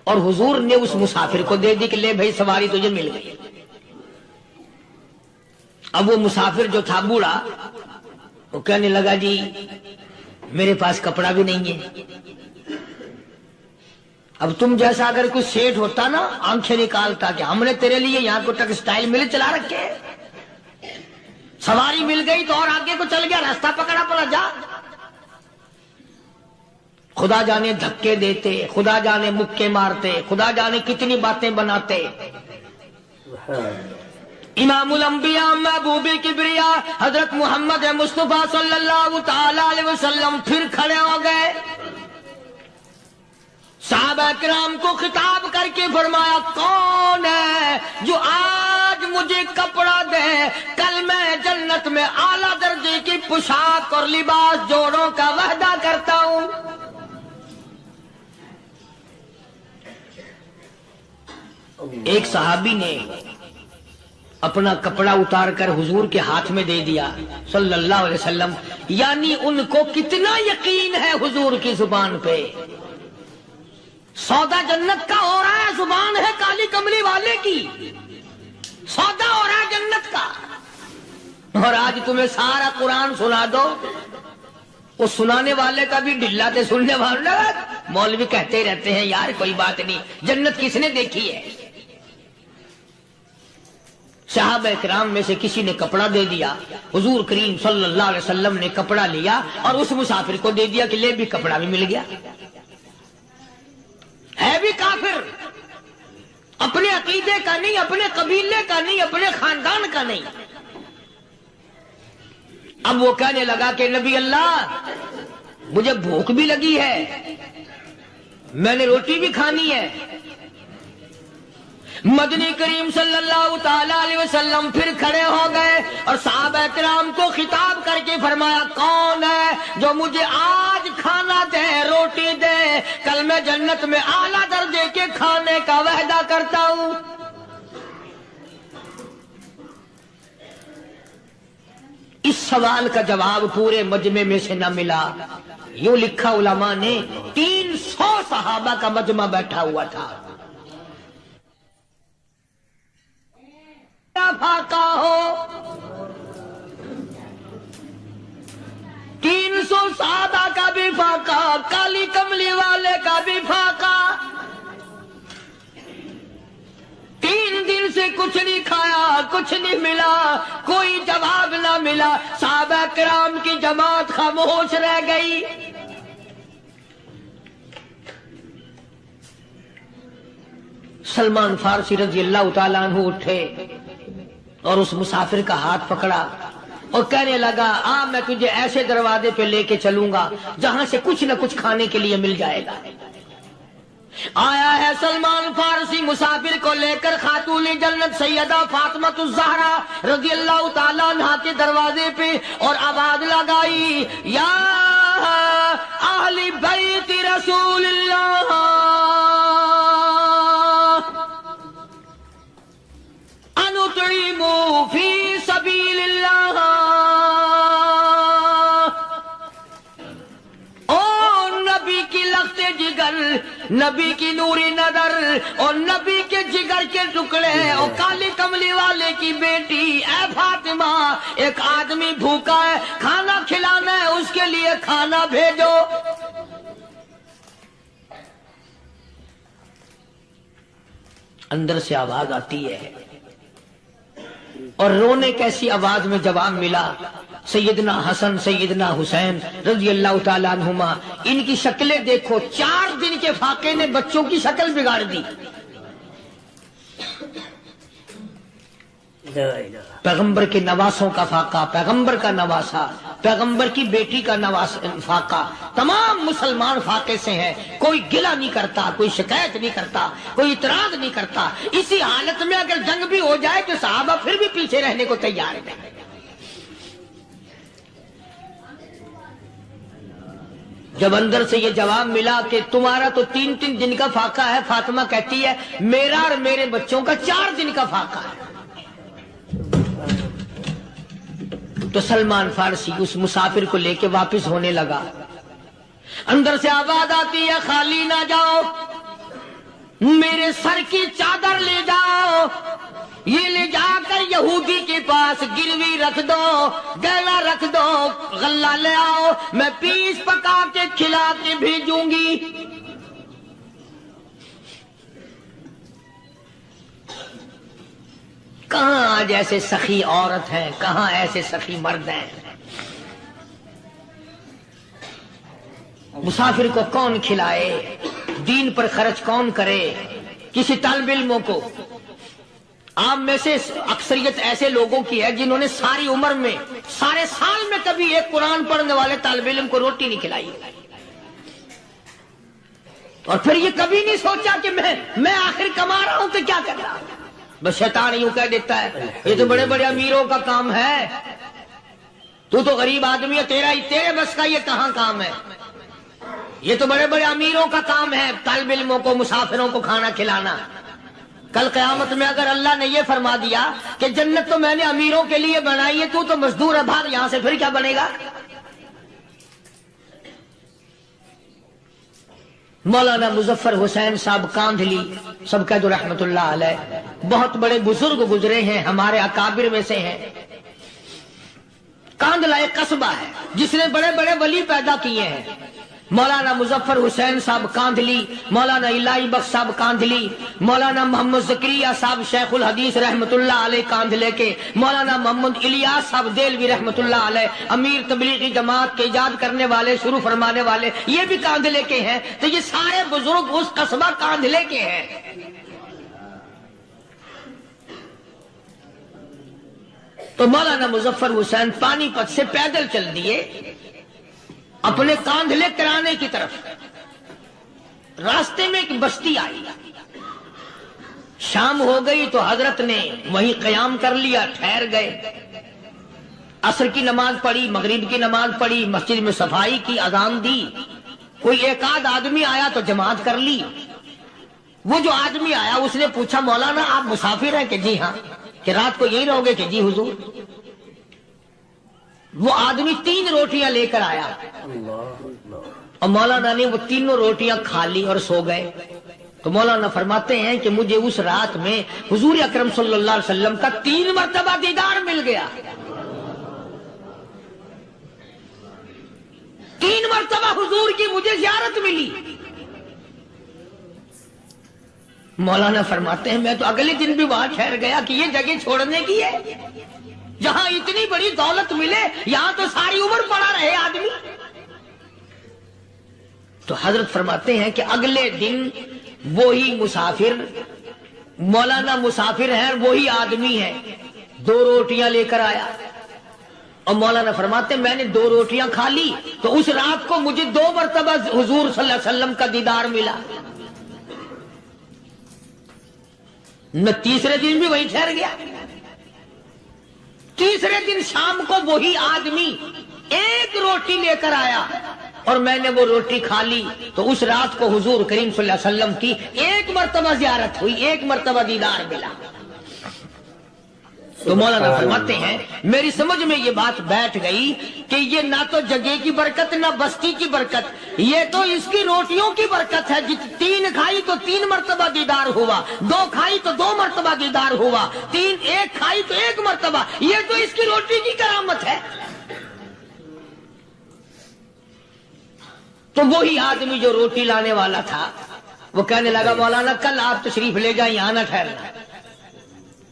اور حضور نے اس مسافر کو دے دی کہ لے بھائی سواری تجھے مل گئی اب وہ مسافر جو تھا بوڑھا وہ کہنے لگا جی میرے پاس کپڑا بھی نہیں ہے اب تم جیسا اگر کوئی سیٹ ہوتا نا آنکھیں نکالتا کہ ہم نے تیرے لیے یہاں کو ٹیکسٹائل مل چلا رکھے سواری مل گئی تو اور آگے کو چل گیا راستہ پکڑا پڑا جا خدا جانے دھکے دیتے خدا جانے مکے مارتے خدا جانے کتنی باتیں بناتے امام الانبیاء محبوب کبریا حضرت محمد مصطفیٰ صلی اللہ تعالی علیہ وسلم پھر کھڑے ہو گئے صحابہ کرام کو خطاب کر کے فرمایا کون ہے جو آج مجھے کپڑا دے کل میں جنت میں اعلیٰ درجے کی پوشاک اور لباس جوڑوں کا وعدہ کرتا ہوں ایک صحابی نے اپنا کپڑا اتار کر حضور کے ہاتھ میں دے دیا صلی اللہ علیہ وسلم، یعنی ان کو کتنا یقین ہے حضور کی زبان پہ. سودا جنت کا ہو رہا ہے، زبان ہے کالی کملی والے کی، سودا ہو رہا ہے جنت کا. اور آج تمہیں سارا قرآن سنا دو، وہ سنانے والے کا بھی ڈھلا تھے، سننے والے مولوی کہتے رہتے ہیں یار کوئی بات نہیں، جنت کس نے دیکھی ہے. صحابہ کرام میں سے کسی نے کپڑا دے دیا، حضور کریم صلی اللہ علیہ وسلم نے کپڑا لیا اور اس مسافر کو دے دیا کہ لے بھی کپڑا بھی مل گیا. ہے بھی کافر، اپنے عقیدے کا نہیں، اپنے قبیلے کا نہیں، اپنے خاندان کا نہیں. اب وہ کہنے لگا کہ نبی اللہ مجھے بھوک بھی لگی ہے، میں نے روٹی بھی کھانی ہے. مدنی کریم صلی اللہ تعالی علیہ وسلم پھر کھڑے ہو گئے اور صحابہ کرام کو خطاب کر کے فرمایا کون ہے جو مجھے آج کھانا دے، روٹی دے، کل میں جنت میں اعلیٰ درجے کے کھانے کا وعدہ کرتا ہوں. اس سوال کا جواب پورے مجمع میں سے نہ ملا. یوں لکھا علماء نے 300 صحابہ کا مجمع بیٹھا ہوا تھا. فاقہ ہو 300 صحابہ کا بھی فاقہ، کالی کملی والے کا بھی فاقہ. 3 دن سے کچھ نہیں کھایا، کچھ نہیں ملا، کوئی جواب نہ ملا. صحابہ کرام کی جماعت خاموش رہ گئی. سلمان فارسی رضی اللہ تعالیٰ عنہ اٹھے اور اس مسافر کا ہاتھ پکڑا اور کہنے لگا میں تجھے ایسے دروازے پہ لے کے چلوں گا جہاں سے کچھ نہ کچھ کھانے کے لیے مل جائے گا. آیا ہے سلمان فارسی مسافر کو لے کر خاتون جنت سیدہ فاطمہ الزہرا رضی اللہ تعالیٰ عنہا کے دروازے پہ اور آواز لگائی یا اہل بیت رسول اللہ انطعموا فی سبیل اللہ. او نبی کی لخت جگر، نبی کی نوری نظر اور نبی کے جگر کے ٹکڑے اور کالی کملی والے کی بیٹی اے فاطمہ، ایک آدمی بھوکا ہے، کھانا کھلانا ہے، اس کے لیے کھانا بھیجو. اندر سے آواز آتی ہے اور رونے کیسی آواز میں جواب ملا. سیدنا حسن سیدنا حسین رضی اللہ تعالیٰ عنہما، ان کی شکلیں دیکھو، 4 دن کے فاقے نے بچوں کی شکل بگاڑ دی. پیغمبر کے نواسوں کا فاقہ، پیغمبر کا نواسا، پیغمبر کی بیٹی کا فاقہ، تمام مسلمان فاقے سے ہیں. کوئی گلہ نہیں کرتا، کوئی شکایت نہیں کرتا، کوئی اعتراض نہیں کرتا. اسی حالت میں اگر جنگ بھی ہو جائے تو صحابہ پھر بھی پیچھے رہنے کو تیار ہیں. جب اندر سے یہ جواب ملا کہ تمہارا تو 3 دن کا فاقہ ہے، فاطمہ کہتی ہے میرا اور میرے بچوں کا 4 دن کا فاقہ ہے. تو سلمان فارسی اس مسافر کو لے کے واپس ہونے لگا. اندر سے آواز آتی ہے خالی نہ جاؤ، میرے سر کی چادر لے جاؤ، یہ لے جا کر یہودی کے پاس گروی رکھ دو، گلا رکھ دو، غلہ لے آؤ، میں پیس پکا کے کھلا کے بھیجوں گی. کہاں آج ایسے سخی عورت ہیں، کہاں ایسے سخی مرد ہیں. مسافر کو کون کھلائے، دین پر خرچ کون کرے. کسی طالب علموں کو، آپ میں سے اکثریت ایسے لوگوں کی ہے جنہوں نے ساری عمر میں، سارے سال میں کبھی ایک قرآن پڑھنے والے طالب علم کو روٹی نہیں کھلائی، اور پھر یہ کبھی نہیں سوچا کہ میں آخر کما رہا ہوں تو کیا کر رہا ہوں. بس شیطان یوں کہہ دیتا ہے یہ تو بڑے بڑے امیروں کا کام ہے، تو غریب آدمی ہے، تیرے بس کا یہ کہاں کام ہے. یہ تو بڑے بڑے امیروں کا کام ہے طالب علموں کو، مسافروں کو کھانا کھلانا. کل قیامت میں اگر اللہ نے یہ فرما دیا کہ جنت تو میں نے امیروں کے لیے بنائی ہے، تو مزدور ہے باہر، یہاں سے پھر کیا بنے گا؟ مولانا مظفر حسین صاحب کاندھلی سب کہہ دو رحمت اللہ علیہ، بہت بڑے بزرگ گزرے ہیں، ہمارے اکابر میں سے ہیں۔ کاندھلا ایک قصبہ ہے جس نے بڑے بڑے ولی پیدا کیے ہیں۔ مولانا مظفر حسین صاحب کاندھلی، مولانا الہی بخش صاحب کاندھلی، مولانا محمد زکریا صاحب شیخ الحدیث رحمت اللہ علیہ کاندھلے کے، مولانا محمد الیاس صاحب دہلوی رحمت اللہ علیہ امیر تبلیغی جماعت کے ایجاد کرنے والے، شروع فرمانے والے، یہ بھی کاندھلے کے ہیں۔ تو یہ سارے بزرگ اس قصبہ کاندھلے کے ہیں۔ تو مولانا مظفر حسین پانی پت سے پیدل چل دیے اپنے کاندھلے کرانے کی طرف۔ راستے میں ایک بستی آئی، شام ہو گئی تو حضرت نے وہیں قیام کر لیا، ٹھہر گئے۔ عصر کی نماز پڑھی، مغرب کی نماز پڑھی، مسجد میں صفائی کی، اذان دی۔ کوئی ایک آدھ آدمی آیا تو جماعت کر لی۔ وہ جو آدمی آیا اس نے پوچھا مولانا آپ مسافر ہیں؟ کہ جی ہاں۔ کہ رات کو یہی رہو گے؟ کہ جی حضور۔ وہ آدمی 3 روٹیاں لے کر آیا اور مولانا نے وہ تینوں روٹیاں کھا لی اور سو گئے۔ تو مولانا فرماتے ہیں کہ مجھے اس رات میں حضور اکرم صلی اللہ علیہ وسلم کا 3 مرتبہ دیدار مل گیا۔ 3 مرتبہ حضور کی مجھے زیارت ملی۔ مولانا فرماتے ہیں میں تو اگلے دن بھی وہاں ٹھہر گیا کہ یہ جگہ چھوڑنے کی ہے، جہاں اتنی بڑی دولت ملے یہاں تو ساری عمر پڑا رہے آدمی۔ تو حضرت فرماتے ہیں کہ اگلے دن وہی مسافر، مولانا مسافر ہے، وہی آدمی ہے، 2 روٹیاں لے کر آیا اور مولانا فرماتے ہیں میں نے 2 روٹیاں کھا لی تو اس رات کو مجھے 2 مرتبہ حضور صلی اللہ علیہ وسلم کا دیدار ملا۔ میں تیسرے دن بھی وہیں ٹھہر گیا۔ تیسرے دن شام کو وہی آدمی 1 روٹی لے کر آیا اور میں نے وہ روٹی کھا لی تو اس رات کو حضور کریم صلی اللہ علیہ وسلم کی 1 مرتبہ زیارت ہوئی، 1 مرتبہ دیدار ملا۔ تو مولانا فرماتے ہیں میری سمجھ میں یہ بات بیٹھ گئی کہ یہ نہ تو جگہ کی برکت نہ بستی کی برکت، یہ تو اس کی روٹیوں کی برکت ہے۔ 3 کھائی تو 3 مرتبہ دیدار ہوا، 2 کھائی تو 2 مرتبہ دیدار ہوا، 1 کھائی تو 1 مرتبہ، یہ تو اس کی روٹی کی کرامت ہے۔ تو وہی آدمی جو روٹی لانے والا تھا وہ کہنے لگا مولانا کل آپ تشریف لے جائیں، یہاں نہ ٹھہرنا۔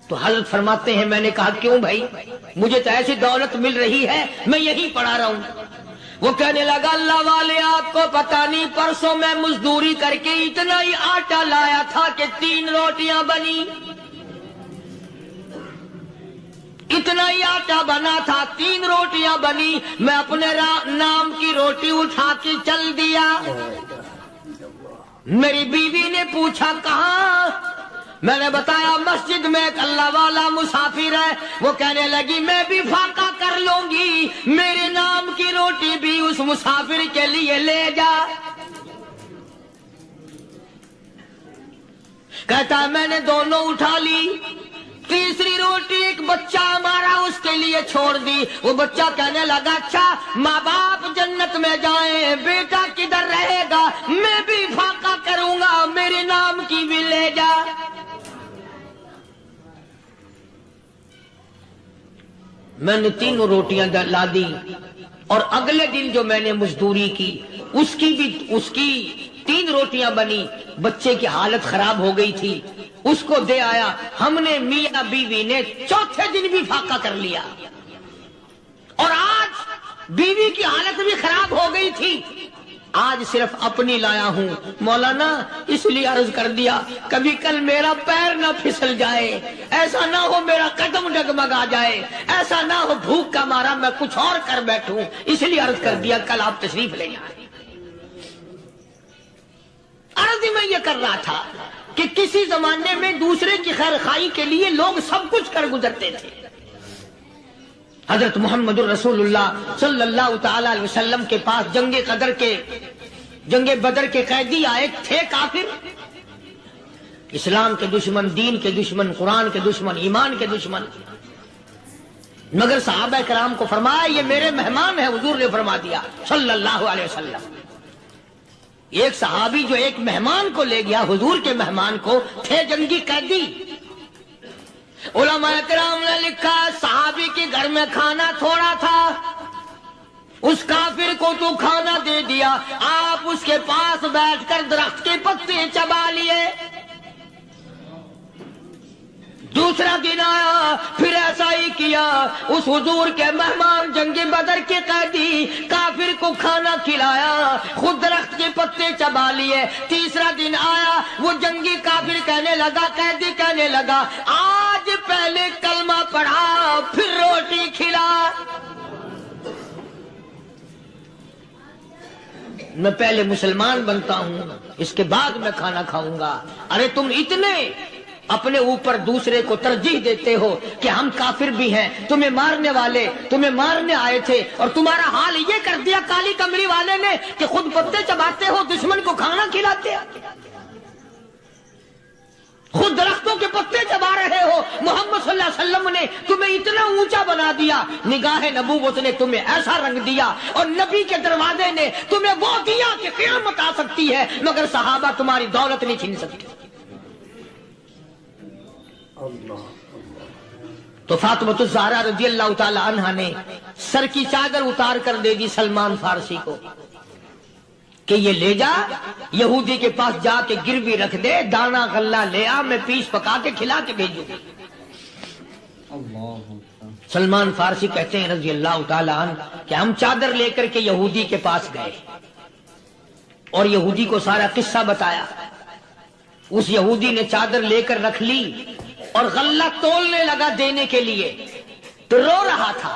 تو حضرت فرماتے ہیں میں نے کہا کیوں بھائی، مجھے تو ایسی دولت مل رہی ہے میں یہی پڑا رہا ہوں۔ وہ کہنے لگا اللہ والے آپ کو پتہ نہیں پرسوں میں مزدوری کر کے اتنا ہی آٹا لایا تھا کہ 3 روٹیاں بنی، اتنا ہی آٹا بنا تھا 3 روٹیاں بنی، میں اپنے نام کی روٹی اٹھا کے چل دیا۔ میری بیوی نے پوچھا کہاں؟ میں نے بتایا مسجد میں ایک اللہ والا مسافر ہے۔ وہ کہنے لگی میں بھی فاقہ کر لوں گی، میرے نام کی روٹی بھی اس مسافر کے لیے لے جا۔ کہتا ہے میں نے دونوں اٹھا لی، تیسری روٹی ایک بچہ ہمارا اس کے لیے چھوڑ دی۔ وہ بچہ کہنے لگا اچھا ماں باپ جنت میں جائیں بیٹا کدھر رہے گا، میں بھی فاقہ کروں گا، میرے نام کی بھی لے جا۔ میں نے 3 روٹیاں لا دی اور اگلے دن جو میں نے مزدوری کی اس کی 3 روٹیاں بنی، بچے کی حالت خراب ہو گئی تھی، اس کو دے آیا۔ ہم نے میاں بیوی نے چوتھے دن بھی فاقہ کر لیا اور آج بیوی کی حالت بھی خراب ہو گئی تھی، آج صرف اپنی لایا ہوں۔ مولانا اس لیے عرض کر دیا کبھی کل میرا پیر نہ پھسل جائے، ایسا نہ ہو میرا قدم ڈگمگا جائے، ایسا نہ ہو بھوک کا مارا میں کچھ اور کر بیٹھوں، اس لیے عرض کر دیا کل آپ تشریف لے جائیں۔ عرض میں یہ کر رہا تھا کہ کسی زمانے میں دوسرے کی خیر خواہی کے لیے لوگ سب کچھ کر گزرتے تھے۔ حضرت محمد الرسول اللہ صلی اللہ تعالی علیہ وسلم کے پاس جنگ بدر کے قیدی آئے تھے کافر، اسلام کے دشمن، دین کے دشمن، قرآن کے دشمن، ایمان کے دشمن، مگر صحابہ کرام کو فرمایا یہ میرے مہمان ہیں. حضور نے فرما دیا صلی اللہ علیہ وسلم. ایک صحابی جو ایک مہمان کو لے گیا، حضور کے مہمان کو، تھے جنگی قیدی. علماء کرام نے لکھا صحابی کے گھر میں کھانا تھوڑا تھا، اس کافر کو تو کھانا دے دیا، آپ اس کے پاس بیٹھ کر درخت کے پتے چبا لیے. دوسرا دن آیا، پھر ایسا ہی کیا. اس حضور کے مہمان جنگ بدر کے قیدی کافر کو کھانا کھلایا، خود درخت کے پتے چبا لیے. تیسرا دن آیا، وہ جنگی کافر کہنے لگا، قیدی کہنے لگا آج پہلے کلمہ پڑھا پھر روٹی کھلا. میں پہلے مسلمان بنتا ہوں، اس کے بعد میں کھانا کھاؤں گا. ارے تم اتنے اپنے اوپر دوسرے کو ترجیح دیتے ہو کہ ہم کافر بھی ہیں، تمہیں مارنے والے تمہیں مارنے آئے تھے، اور تمہارا حال یہ کر دیا کالی کمری والے نے کہ خود پتے چباتے ہو، دشمن کو کھانا کھلاتے ہو، خود درختوں کے پتے چبا رہے ہو. محمد صلی اللہ علیہ وسلم نے تمہیں اتنا اونچا بنا دیا، نگاہ نبوت نے تمہیں ایسا رنگ دیا، اور نبی کے دروازے نے تمہیں وہ دیا کہ قیامت آ سکتی ہے، مگر صحابہ تمہاری دولت نہیں چھین سکتے. تو فاطمۃ الزہرا رضی اللہ تعالی عنہا نے سر کی چادر اتار کر دے دی سلمان فارسی کو کہ یہ لے جا، یہودی کے پاس جا کے گروی رکھ دے، دانا غلہ لے آ، میں پیس پکا کے کھلا کے بھیجوں. سلمان فارسی کہتے ہیں رضی اللہ تعالی عنہ کہ ہم چادر لے کر کے یہودی کے پاس گئے اور یہودی کو سارا قصہ بتایا. اس یہودی نے چادر لے کر رکھ لی اور غلہ تولنے لگا دینے کے لیے، تو رو رہا تھا.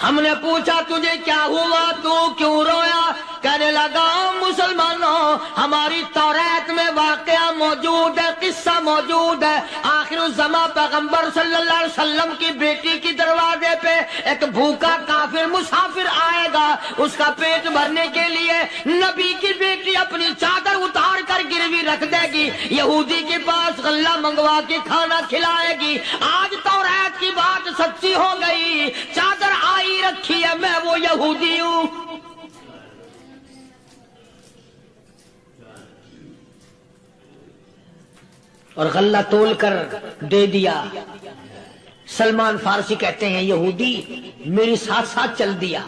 ہم نے پوچھا تجھے کیا ہوا، تو کیوں رویا؟ کہنے لگا مسلمانوں، ہماری توریت میں واقعہ موجود ہے، قصہ موجود ہے. آخر الزمان پیغمبر صلی اللہ علیہ وسلم کی بیٹی کی دروازے پہ ایک بھوکا کافر مسافر آئے گا، اس کا پیٹ بھرنے کے لیے نبی کی بیٹی اپنی چادر اتار کر گروی رکھ دے گی، یہودی کے پاس غلہ منگوا کے کھانا کھلائے گی. آج توریت کی بات سچی ہو گئی، چادر آئی رکھی ہے، میں وہ یہودی ہوں. اور غلہ تول کر دے دیا. سلمان فارسی کہتے ہیں یہودی میری ساتھ ساتھ چل دیا.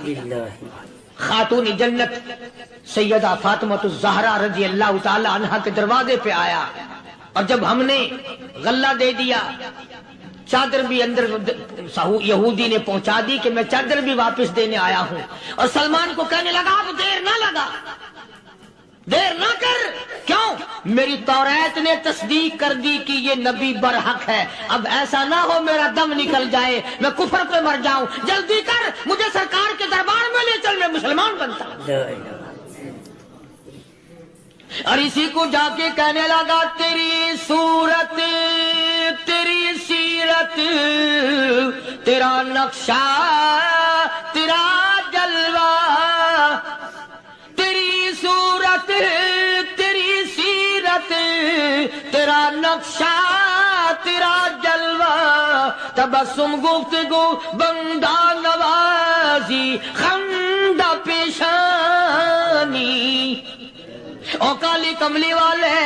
خاتون جنت سیدہ فاطمۃ الزہرا رضی اللہ تعالی عنہا کے دروازے پہ آیا، اور جب ہم نے غلہ دے دیا، چادر بھی اندر یہودی نے پہنچا دی کہ میں چادر بھی واپس دینے آیا ہوں. اور سلمان کو کہنے لگا اب دیر نہ لگا، دیر نہ کر. کیوں؟ میری توریت نے تصدیق کر دی کہ یہ نبی برحق ہے. اب ایسا نہ ہو میرا دم نکل جائے، میں کفر پہ مر جاؤں. جلدی کر، مجھے سرکار کے دربار میں لے چل، میں مسلمان بنتا ہوں. اور اسی کو جا کے کہنے لگا تیری صورت، تیری سیرت، تیرا نقشہ، تیرا جلوہ، تیری صورت، تیری سیرت، تیرا نقشہ، تیرا جلوہ، تبسم گفتگو بندہ نوازی خندہ پیشانی. او کالی کملی والے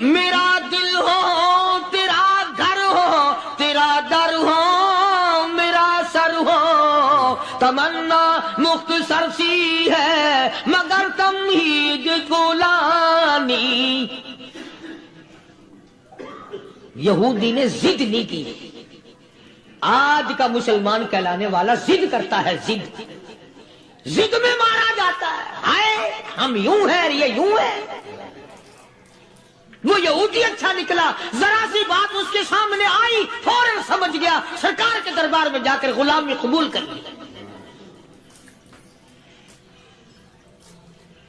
میرا دل ہو، تیرا گھر ہو، تیرا در ہو، میرا سر ہو. تمنا مختصر سی ہے مگر تمہید طولانی. یہودی نے ضد نہیں کی. آج کا مسلمان کہلانے والا ضد کرتا ہے، ضد ضد میں مارا جاتا ہے. ہائے ہم یوں ہیں، یہ یوں ہے. وہ یہودی اچھا نکلا، ذرا سی بات اس کے سامنے آئی فوراً سمجھ گیا، سرکار کے دربار میں جا کر غلامی قبول کر لی.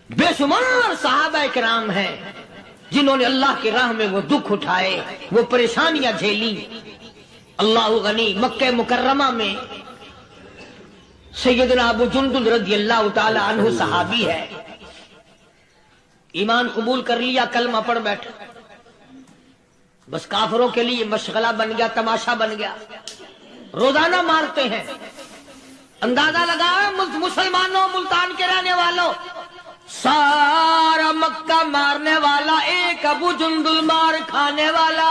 بے شمار صحابہ کرام ہیں جنہوں نے اللہ کی راہ میں وہ دکھ اٹھائے، وہ پریشانیاں جھیلی. اللہ غنی مکہ مکرمہ میں سیدنا ابو جندل رضی اللہ تعالی عنہ صحابی ہے، ایمان قبول کر لیا، کلمہ پڑھ بیٹھا. بس کافروں کے لیے مشغلہ بن گیا، تماشا بن گیا، روزانہ مارتے ہیں۔ اندازہ لگاؤ مسلمانوں، ملتان کے رہنے والوں، سارا مکہ مارنے والا ایک ابو جندل مار کھانے والا